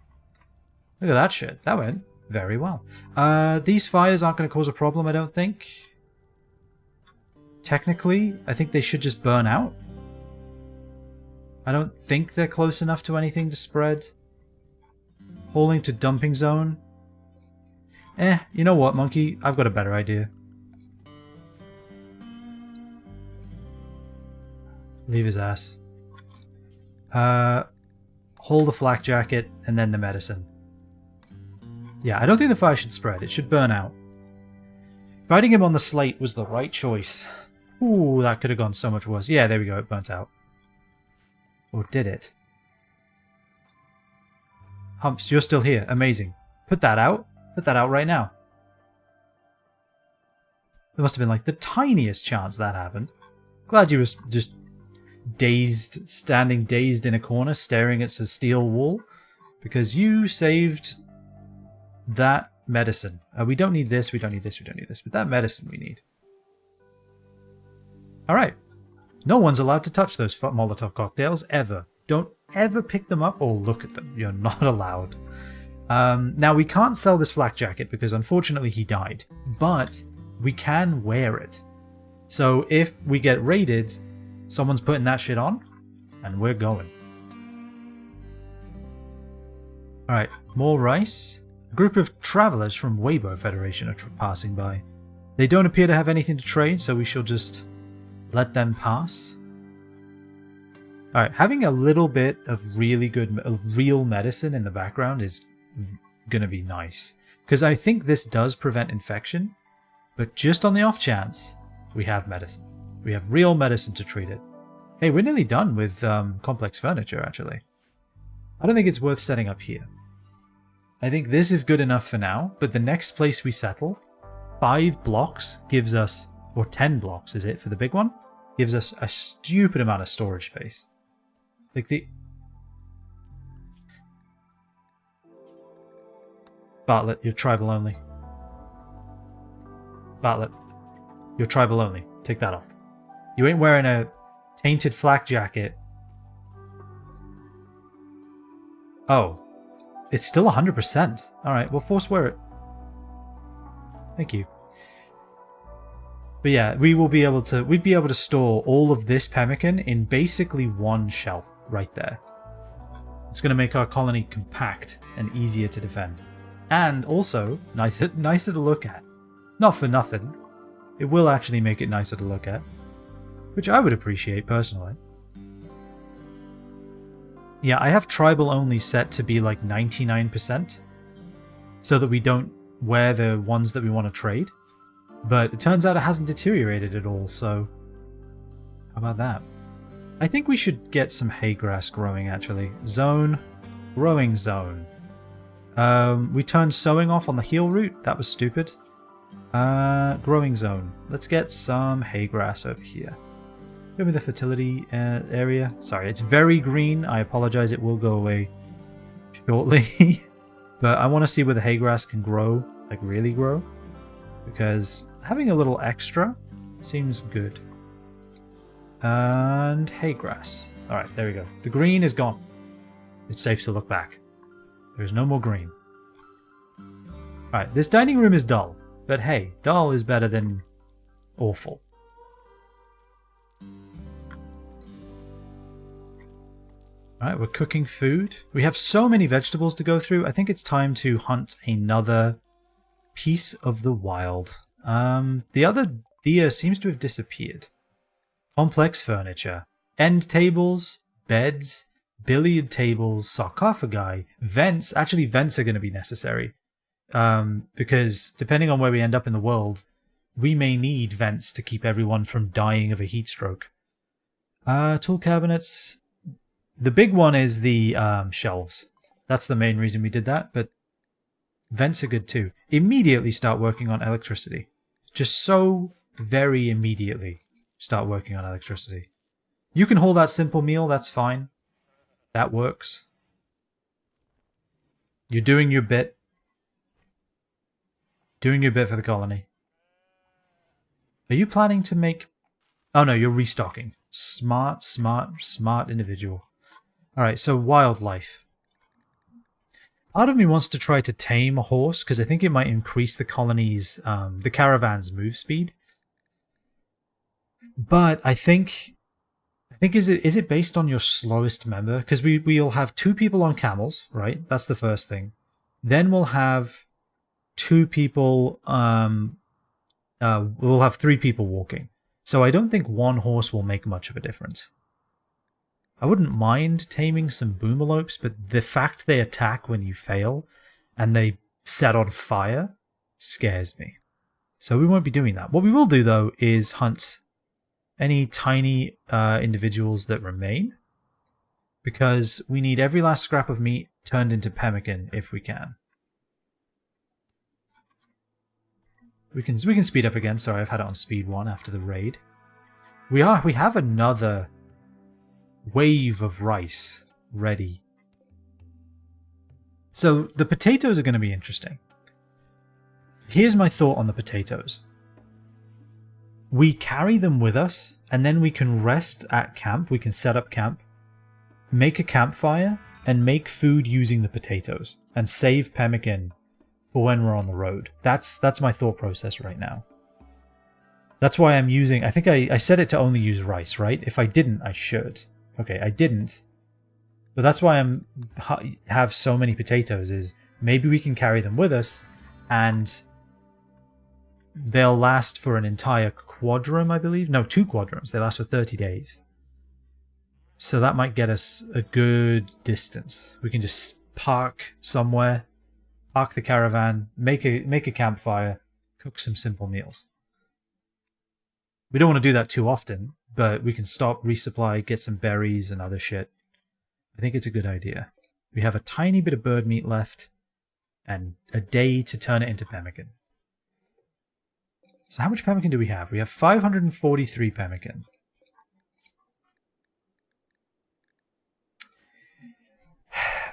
Look at that shit. That went very well. These fires aren't going to cause a problem, I don't think. Technically, I think they should just burn out. I don't think they're close enough to anything to spread. Hauling to dumping zone. You know what, monkey? I've got a better idea. Leave his ass. Hold the flak jacket and then the medicine. Yeah, I don't think the fire should spread. It should burn out. Fighting him on the slate was the right choice. Ooh, that could have gone so much worse. Yeah, there we go. It burnt out. Or did it? Humps, you're still here. Amazing. Put that out. Put that out right now. There must have been like the tiniest chance that happened. Glad you were just dazed, standing dazed in a corner, staring at a steel wall. Because you saved that medicine. We don't need this, we don't need this, we don't need this. But that medicine we need. Alright. No one's allowed to touch those Molotov cocktails, ever. Don't ever pick them up or look at them. You're not allowed. Now, we can't sell this flak jacket because unfortunately he died. But we can wear it. So if we get raided, someone's putting that shit on, and we're going. Alright, more rice. A group of travelers from Weibo Federation are passing by. They don't appear to have anything to trade, so we shall just let them pass. Alright, having a little bit of really good, real medicine in the background is going to be nice. Because I think this does prevent infection, but just on the off chance, we have medicine. We have real medicine to treat it. Hey, we're nearly done with complex furniture, actually. I don't think it's worth setting up here. I think this is good enough for now, but the next place we settle, 5 blocks gives us, or 10 blocks is it for the big one, gives us a stupid amount of storage space. Like the... Bartlett, you're tribal only. Bartlett, you're tribal only. Take that off. You ain't wearing a tainted flak jacket. Oh. It's still 100%. Alright, we'll force wear it. Thank you. But yeah, we'd be able to store all of this pemmican in basically one shelf right there. It's going to make our colony compact and easier to defend. And also, nicer to look at. Not for nothing. It will actually make it nicer to look at. Which I would appreciate, personally. Yeah, I have tribal only set to be like 99%. So that we don't wear the ones that we want to trade. But it turns out it hasn't deteriorated at all, so... How about that? I think we should get some hay grass growing, actually. Zone. Growing zone. We turned sowing off on the heal route. That was stupid. Growing zone. Let's get some hay grass over here. Give me the fertility area. Sorry, it's very green. I apologize. It will go away shortly. But I want to see where the hay grass can grow. Like, really grow. Because having a little extra seems good. And hay grass. Alright, there we go. The green is gone. It's safe to look back. There's no more green. Alright, this dining room is dull. But hey, dull is better than awful. Alright, we're cooking food. We have so many vegetables to go through. I think it's time to hunt another piece of the wild. The other deer seems to have disappeared. Complex furniture. End tables, beds, billiard tables, sarcophagi, vents. Actually, vents are going to be necessary. Because depending on where we end up in the world, we may need vents to keep everyone from dying of a heat stroke. Tool cabinets. The big one is the shelves. That's the main reason we did that, but vents are good too. Immediately start working on electricity. Just so very immediately start working on electricity. You can hold that simple meal, that's fine. That works. You're doing your bit. Doing your bit for the colony. Are you planning to make... Oh no, you're restocking. Smart individual. Alright, so wildlife. Part of me wants to try to tame a horse, because I think it might increase the colony's, the caravan's move speed. But I think is it based on your slowest member? Because we'll have 2 people on camels, right? That's the first thing. Then we'll have 2 people, we'll have 3 people walking. So I don't think 1 horse will make much of a difference. I wouldn't mind taming some boomalopes, but the fact they attack when you fail and they set on fire scares me. So we won't be doing that. What we will do, though, is hunt any tiny individuals that remain, because we need every last scrap of meat turned into pemmican if we can. We can speed up again. Sorry, I've had it on speed 1 after the raid. We have another wave of rice ready. So the potatoes are going to be interesting. Here's my thought on the potatoes. We carry them with us, and then we can rest at camp. We can set up camp, make a campfire, and make food using the potatoes, and save pemmican for when we're on the road. That's my thought process right now. That's why I'm using... I think I set it to only use rice, right? If I didn't, I should. Okay, I didn't. But that's why I'm have so many potatoes, is maybe we can carry them with us, and they'll last for an entire quadrum, I believe. No, 2 quadrums. They last for 30 days. So that might get us a good distance. We can just park somewhere, park the caravan, make a campfire, cook some simple meals. We don't want to do that too often, but we can stop, resupply, get some berries and other shit. I think it's a good idea. We have a tiny bit of bird meat left, and a day to turn it into pemmican. So how much pemmican do we have? We have 543 pemmican.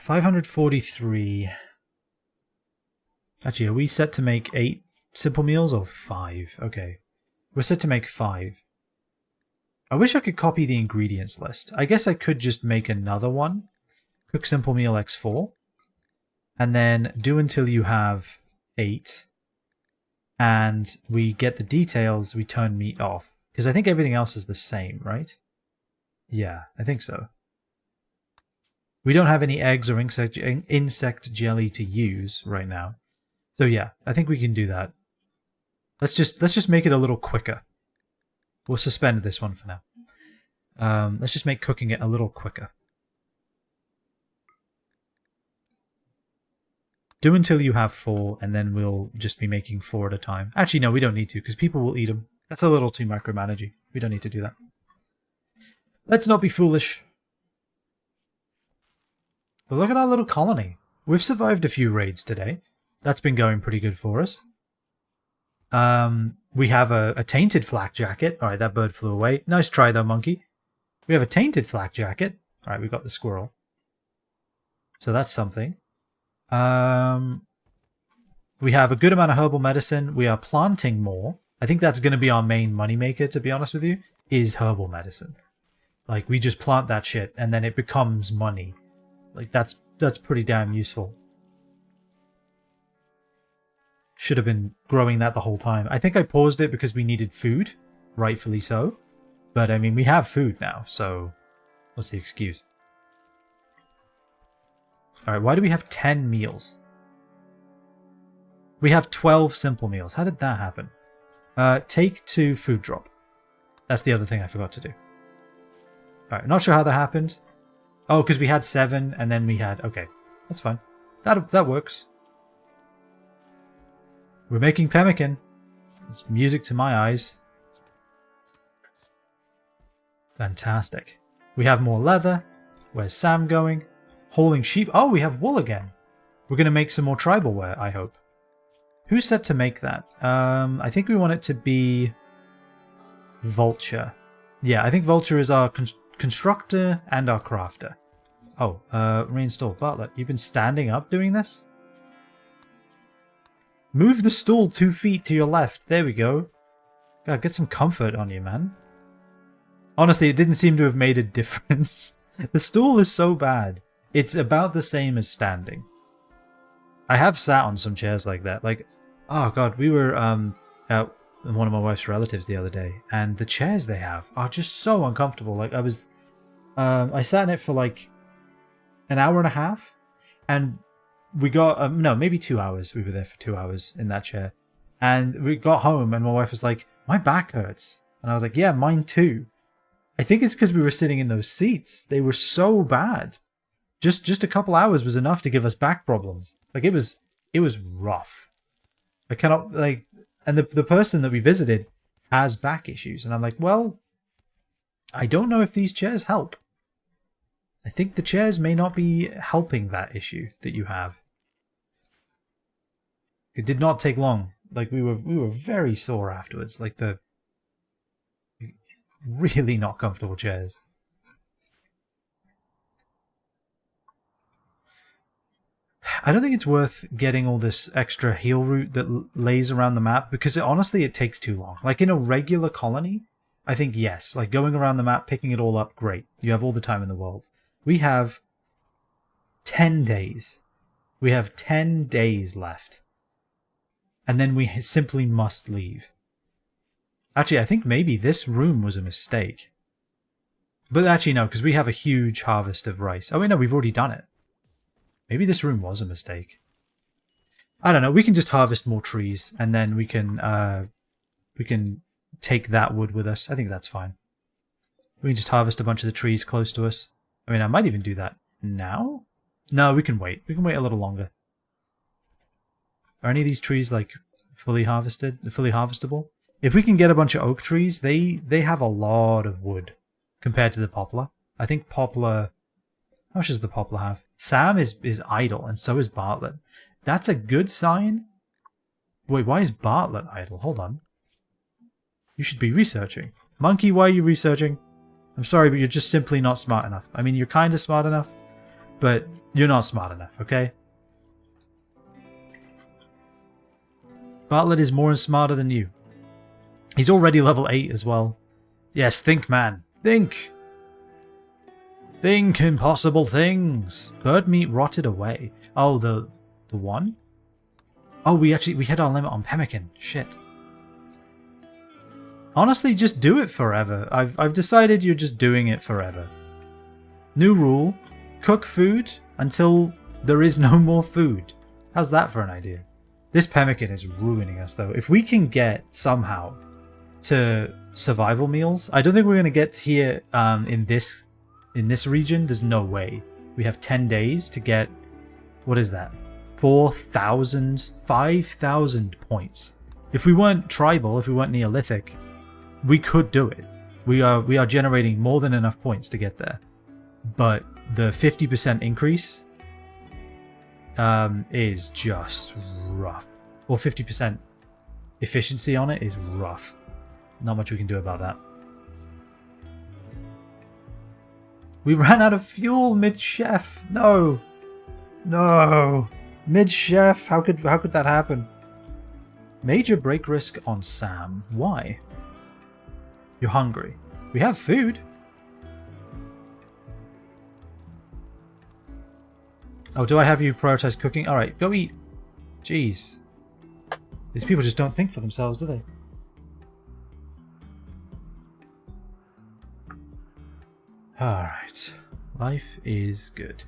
$543. Actually, are we set to make 8 simple meals or 5? Okay. We're set to make 5. I wish I could copy the ingredients list. I guess I could just make another one. Cook simple meal x4. And then do until you have 8. And we get the details, we turn meat off. Because I think everything else is the same, right? Yeah, I think so. We don't have any eggs or insect jelly to use right now. So yeah, I think we can do that. Let's just make it a little quicker. We'll suspend this one for now. Let's just make cooking it a little quicker. Do until you have 4, and then we'll just be making 4 at a time. Actually, no, we don't need to, because people will eat them. That's a little too micromanaging. We don't need to do that. Let's not be foolish. But look at our little colony. We've survived a few raids today. That's been going pretty good for us. We have a tainted flak jacket. Alright, that bird flew away. Nice try though, monkey. We have a tainted flak jacket. Alright, we got the squirrel. So that's something. We have a good amount of herbal medicine. We are planting more. I think that's going to be our main moneymaker, to be honest with you, is herbal medicine. Like, we just plant that shit, and then it becomes money. Like, that's pretty damn useful. Should have been growing that the whole time. I think I paused it because we needed food, rightfully so. But, I mean, we have food now, so what's the excuse? Alright, why do we have 10 meals? We have 12 simple meals. How did that happen? Take to food drop. That's the other thing I forgot to do. Alright, not sure how that happened. Oh, because we had 7 and then we had... Okay, that's fine. That works. We're making pemmican. It's music to my eyes. Fantastic. We have more leather. Where's Sam going? Hauling sheep. Oh, we have wool again. We're going to make some more tribal wear, I hope. Who's set to make that? I think we want it to be Vulture. Yeah, I think Vulture is our constructor and our crafter. Oh, reinstall Bartlett. You've been standing up doing this? Move the stool 2 feet to your left. There we go. God, get some comfort on you, man. Honestly, it didn't seem to have made a difference. The stool is so bad. It's about the same as standing. I have sat on some chairs like that. Like, oh god, we were at one of my wife's relatives the other day, and the chairs they have are just so uncomfortable. Like, I sat in it for like an hour and a half, and we got, no, maybe 2 hours. We were there for 2 hours in that chair. And we got home, and my wife was like, my back hurts. And I was like, yeah, mine too. I think it's because we were sitting in those seats. They were so bad. Just a couple hours was enough to give us back problems. Like, it was rough. I cannot, like, and the person that we visited has back issues. And I'm like, well, I don't know if these chairs help. I think the chairs may not be helping that issue that you have. It did not take long. Like, we were very sore afterwards. Like, the really not comfortable chairs. I don't think it's worth getting all this extra heal route that lays around the map, because honestly it takes too long. Like, in a regular colony, I think yes. Like, going around the map, picking it all up, great. You have all the time in the world. We have 10 days. We have 10 days left. And then we simply must leave. Actually, I think maybe this room was a mistake. But actually, no, because we have a huge harvest of rice. Oh, wait, no, we've already done it. Maybe this room was a mistake. I don't know. We can just harvest more trees, and then we can take that wood with us. I think that's fine. We can just harvest a bunch of the trees close to us. I mean, I might even do that now. No, we can wait. We can wait a little longer. Are any of these trees like fully harvested, fully harvestable? If we can get a bunch of oak trees, they have a lot of wood compared to the poplar. I think poplar... How much does the poplar have? Sam is idle, and so is Bartlett. That's a good sign. Wait, why is Bartlett idle? Hold on. You should be researching. Monkey, why are you researching? I'm sorry, but you're just simply not smart enough. I mean, you're kind of smart enough, but you're not smart enough, okay? Bartlett is more smarter than you. He's already level 8 as well. Yes, think, man. Think! Think impossible things! Bird meat rotted away. Oh, the one? Oh, we hit our limit on pemmican. Shit. Honestly, just do it forever. I've decided you're just doing it forever. New rule. Cook food until there is no more food. How's that for an idea? This pemmican is ruining us, though. If we can get, somehow, to survival meals... I don't think we're going to get here in this region. There's no way. We have 10 days to get... What is that? 5,000 points. If we weren't tribal, if we weren't Neolithic, we could do it. We are generating more than enough points to get there. But the 50% increase is just rough. Or 50% efficiency on it is rough. Not much we can do about that. We ran out of fuel mid-chef. No. No. Mid-chef. How could that happen? Major break risk on Sam. Why? You're hungry. We have food. Oh, do I have you prioritize cooking? Alright, go eat. Jeez. These people just don't think for themselves, do they? Alright. Life is good.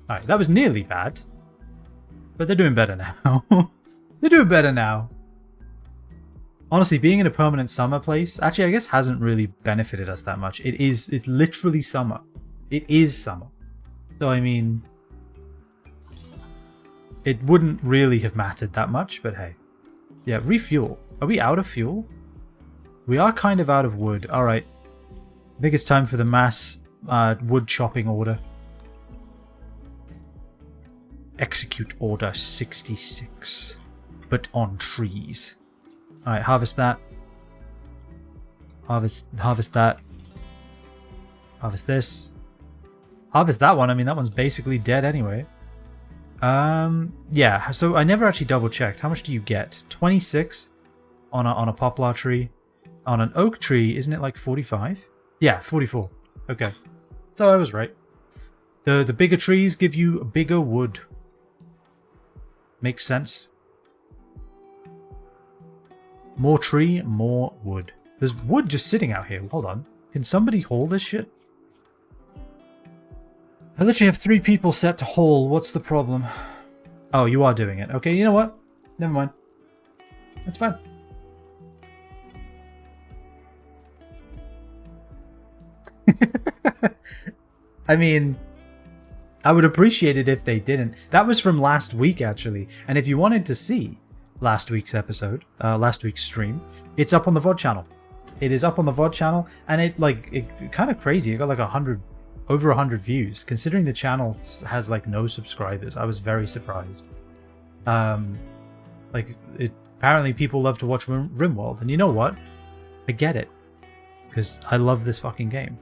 Alright, that was nearly bad. But they're doing better now. They're doing better now. Honestly, being in a permanent summer place, actually I guess hasn't really benefited us that much. It's literally summer. It is summer. So I mean, it wouldn't really have mattered that much, but hey. Yeah, refuel. Are we out of fuel? We are kind of out of wood. Alright. I think it's time for the mass wood chopping order. Execute order 66. But on trees. Alright, harvest that. Harvest that. Harvest this. Harvest that one. I mean, that one's basically dead anyway. Yeah, so I never actually double checked. How much do you get? 26 on a poplar tree. On an oak tree, isn't it like 45? Yeah, 44. Okay. So I was right. The bigger trees give you bigger wood. Makes sense. More tree, more wood. There's wood just sitting out here. Hold on. Can somebody haul this shit? I literally have 3 people set to haul. What's the problem? Oh, you are doing it. Okay, you know what? Never mind. That's fine. I mean, I would appreciate it if they didn't. That was from last week, actually. And if you wanted to see last week's episode, last week's stream, it's up on the VOD channel. It is up on the VOD channel, and it kind of crazy. It got like over 100 views. Considering the channel has like no subscribers, I was very surprised. Apparently people love to watch Rimworld, and you know what? I get it, because I love this fucking game.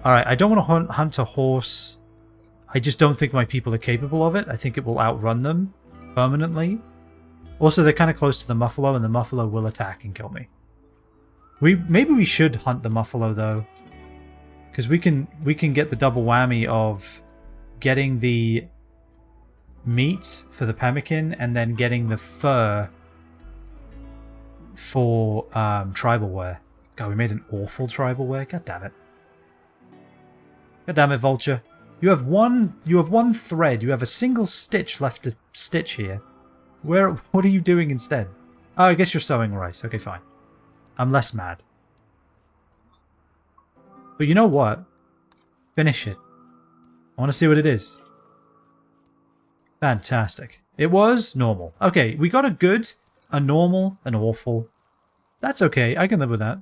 Alright, I don't want to hunt a horse. I just don't think my people are capable of it. I think it will outrun them permanently. Also, they're kind of close to the muffalo, and the muffalo will attack and kill me. Maybe we should hunt the muffalo though, because we can get the double whammy of getting the meat for the pemmican and then getting the fur for tribal wear. God, we made an awful tribal wear. God damn it! God damn it, Vulture! You have one thread. You have a single stitch left to stitch here. What are you doing instead? Oh, I guess you're sowing rice. Okay, fine. I'm less mad. But you know what? Finish it. I want to see what it is. Fantastic. It was normal. Okay, we got a good, a normal, an awful. That's okay. I can live with that.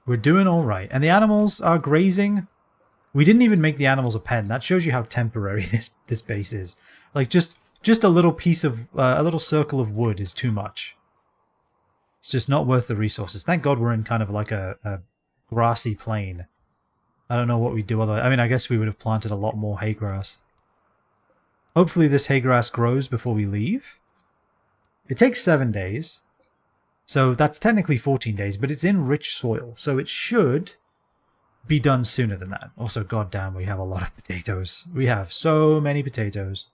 We're doing all right. And the animals are grazing. We didn't even make the animals a pen. That shows you how temporary this base is. Like, just a little piece of, a little circle of wood is too much. It's just not worth the resources. Thank God we're in kind of like a grassy plain. I don't know what we'd do otherwise. I mean, I guess we would have planted a lot more hay grass. Hopefully this hay grass grows before we leave. It takes 7 days. So that's technically 14 days, but it's in rich soil. So it should be done sooner than that. Also, goddamn, we have a lot of potatoes. We have so many potatoes.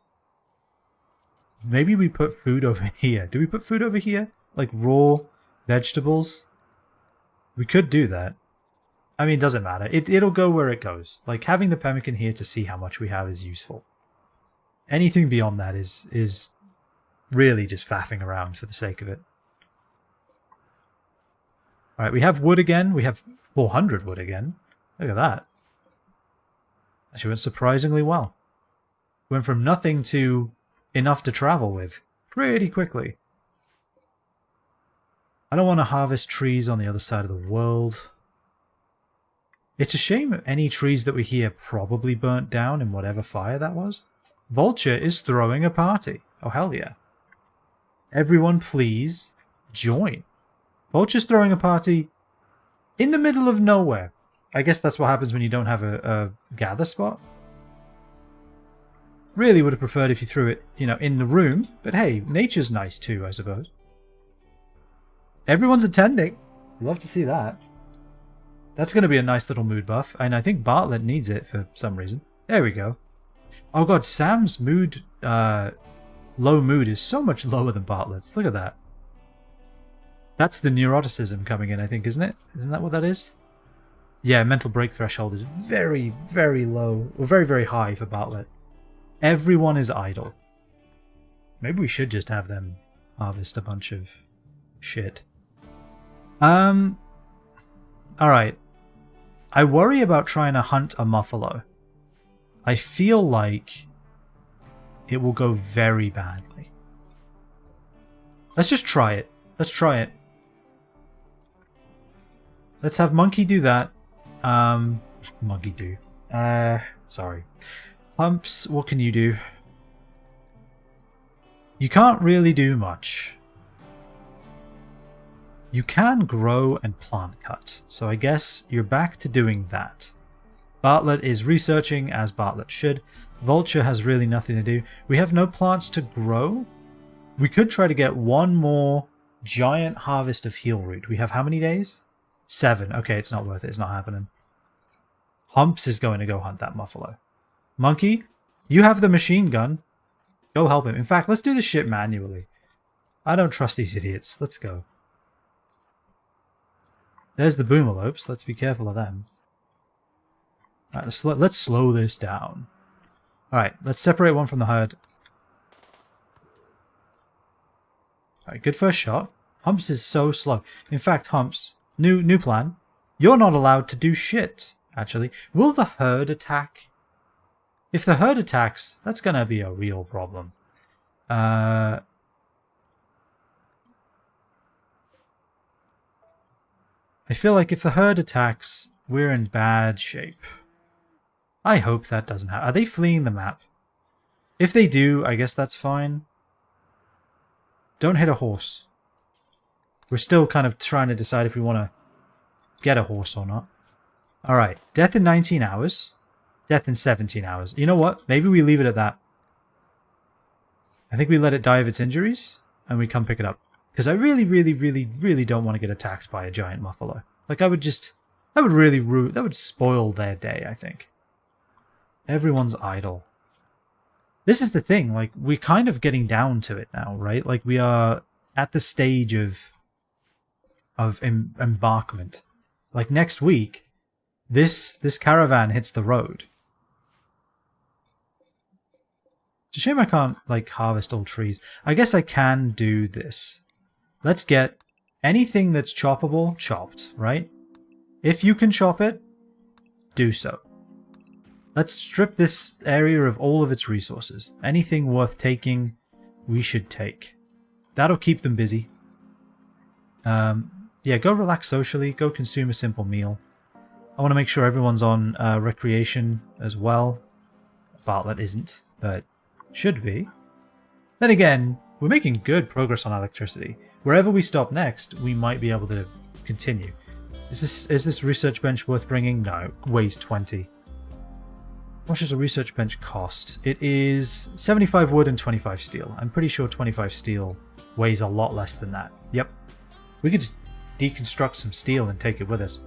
Maybe we put food over here. Do we put food over here? Like raw vegetables? We could do that. I mean, it doesn't matter. It'll go where it goes. Like, having the pemmican here to see how much we have is useful. Anything beyond that is really just faffing around for the sake of it. Alright, we have wood again. We have 400 wood again. Look at that. Actually went surprisingly well. Went from nothing to enough to travel with pretty quickly. I don't want to harvest trees on the other side of the world. It's a shame any trees that were here probably burnt down in whatever fire that was. Vulture is throwing a party. Oh, hell yeah. Everyone please join. Vulture's throwing a party in the middle of nowhere. I guess that's what happens when you don't have a gather spot. Really would have preferred if you threw it, you know, in the room. But hey, nature's nice too, I suppose. Everyone's attending. Love to see that. That's going to be a nice little mood buff. And I think Bartlett needs it for some reason. There we go. Oh god, Sam's mood, low mood is so much lower than Bartlett's. Look at that. That's the neuroticism coming in, I think, isn't it? Isn't that what that is? Yeah, mental break threshold is very, very low. Or very, very high for Bartlett. Everyone is idle. Maybe we should just have them harvest a bunch of shit. Alright. I worry about trying to hunt a muffalo. I feel like it will go very badly. Let's just try it. Let's try it. Let's have Monkey do that. Monkey do. Sorry. Humps, what can you do? You can't really do much. You can grow and plant cut, so I guess you're back to doing that. Bartlett is researching as Bartlett should. Vulture has really nothing to do. We have no plants to grow. We could try to get one more giant harvest of heel root. We have how many days? 7. Okay, it's not worth it. It's not happening. Humps is going to go hunt that muffalo. Monkey, you have the machine gun. Go help him. In fact, let's do this shit manually. I don't trust these idiots. Let's go. There's the boomalopes. Let's be careful of them. Alright, let's slow this down. Alright, let's separate one from the herd. Alright, good first shot. Humps is so slow. In fact, Humps, new plan. You're not allowed to do shit, actually. Will the herd attack? If the herd attacks, that's gonna be a real problem. I feel like if the herd attacks, we're in bad shape. I hope that doesn't happen. Are they fleeing the map? If they do, I guess that's fine. Don't hit a horse. We're still kind of trying to decide if we want to get a horse or not. Alright, death in 19 hours. Death in 17 hours. You know what? Maybe we leave it at that. I think we let it die of its injuries, and we come pick it up. Because I really, really, really, really don't want to get attacked by a giant muffalo. Like, that would really that would spoil their day, I think. Everyone's idle. This is the thing, like, we're kind of getting down to it now, right? Like, we are at the stage of embarkment. Like, next week, this caravan hits the road. It's a shame I can't, like, harvest all trees. I guess I can do this. Let's get anything that's choppable, chopped, right? If you can chop it, do so. Let's strip this area of all of its resources. Anything worth taking, we should take. That'll keep them busy. Yeah, go relax socially. Go consume a simple meal. I want to make sure everyone's on recreation as well. Bartlett isn't, but should be. Then again, we're making good progress on electricity. Wherever we stop next, we might be able to continue. Is this research bench worth bringing? No, it weighs 20. How much does a research bench cost? It is 75 wood and 25 steel. I'm pretty sure 25 steel weighs a lot less than that. Yep. We could just deconstruct some steel and take it with us.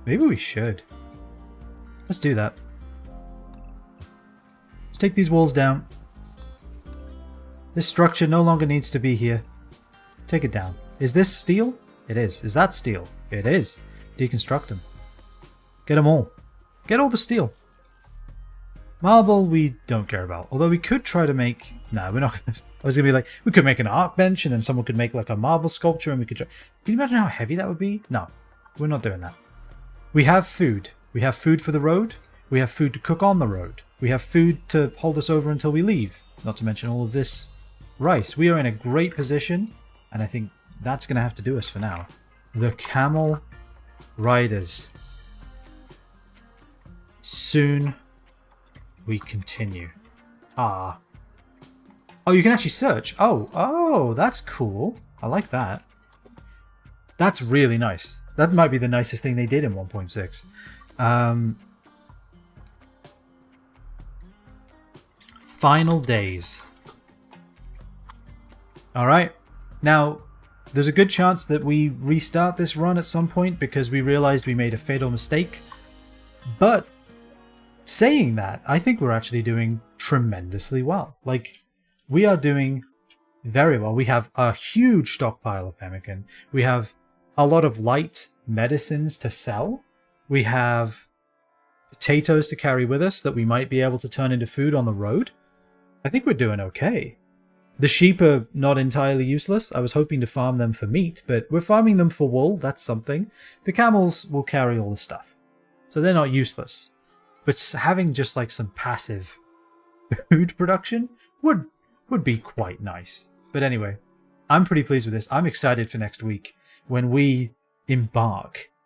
Maybe we should. Let's do that. Let's take these walls down. This structure no longer needs to be here. Take it down. Is this steel? It is. Is that steel? It is. Deconstruct them. Get them all. Get all the steel. Marble we don't care about. Although we could try to make... No, we're not going to... I was going to be like, we could make an art bench and then someone could make like a marble sculpture and we could try... Can you imagine how heavy that would be? No, we're not doing that. We have food. We have food for the road. We have food to cook on the road. We have food to hold us over until we leave. Not to mention all of this rice. We are in a great position and I think that's going to have to do us for now. The camel riders. Soon we continue. Ah. Oh, you can actually search. Oh, that's cool. I like that. That's really nice. That might be the nicest thing they did in 1.6. Final days. Alright. Now, there's a good chance that we restart this run at some point because we realized we made a fatal mistake. But saying that, I think we're actually doing tremendously well. Like, we are doing very well. We have a huge stockpile of pemmican. We have a lot of light medicines to sell. We have potatoes to carry with us that we might be able to turn into food on the road. I think we're doing okay. The sheep are not entirely useless. I was hoping to farm them for meat, but we're farming them for wool. That's something. The camels will carry all the stuff. So they're not useless. But having just like some passive food production would be quite nice. But anyway, I'm pretty pleased with this. I'm excited for next week when we embark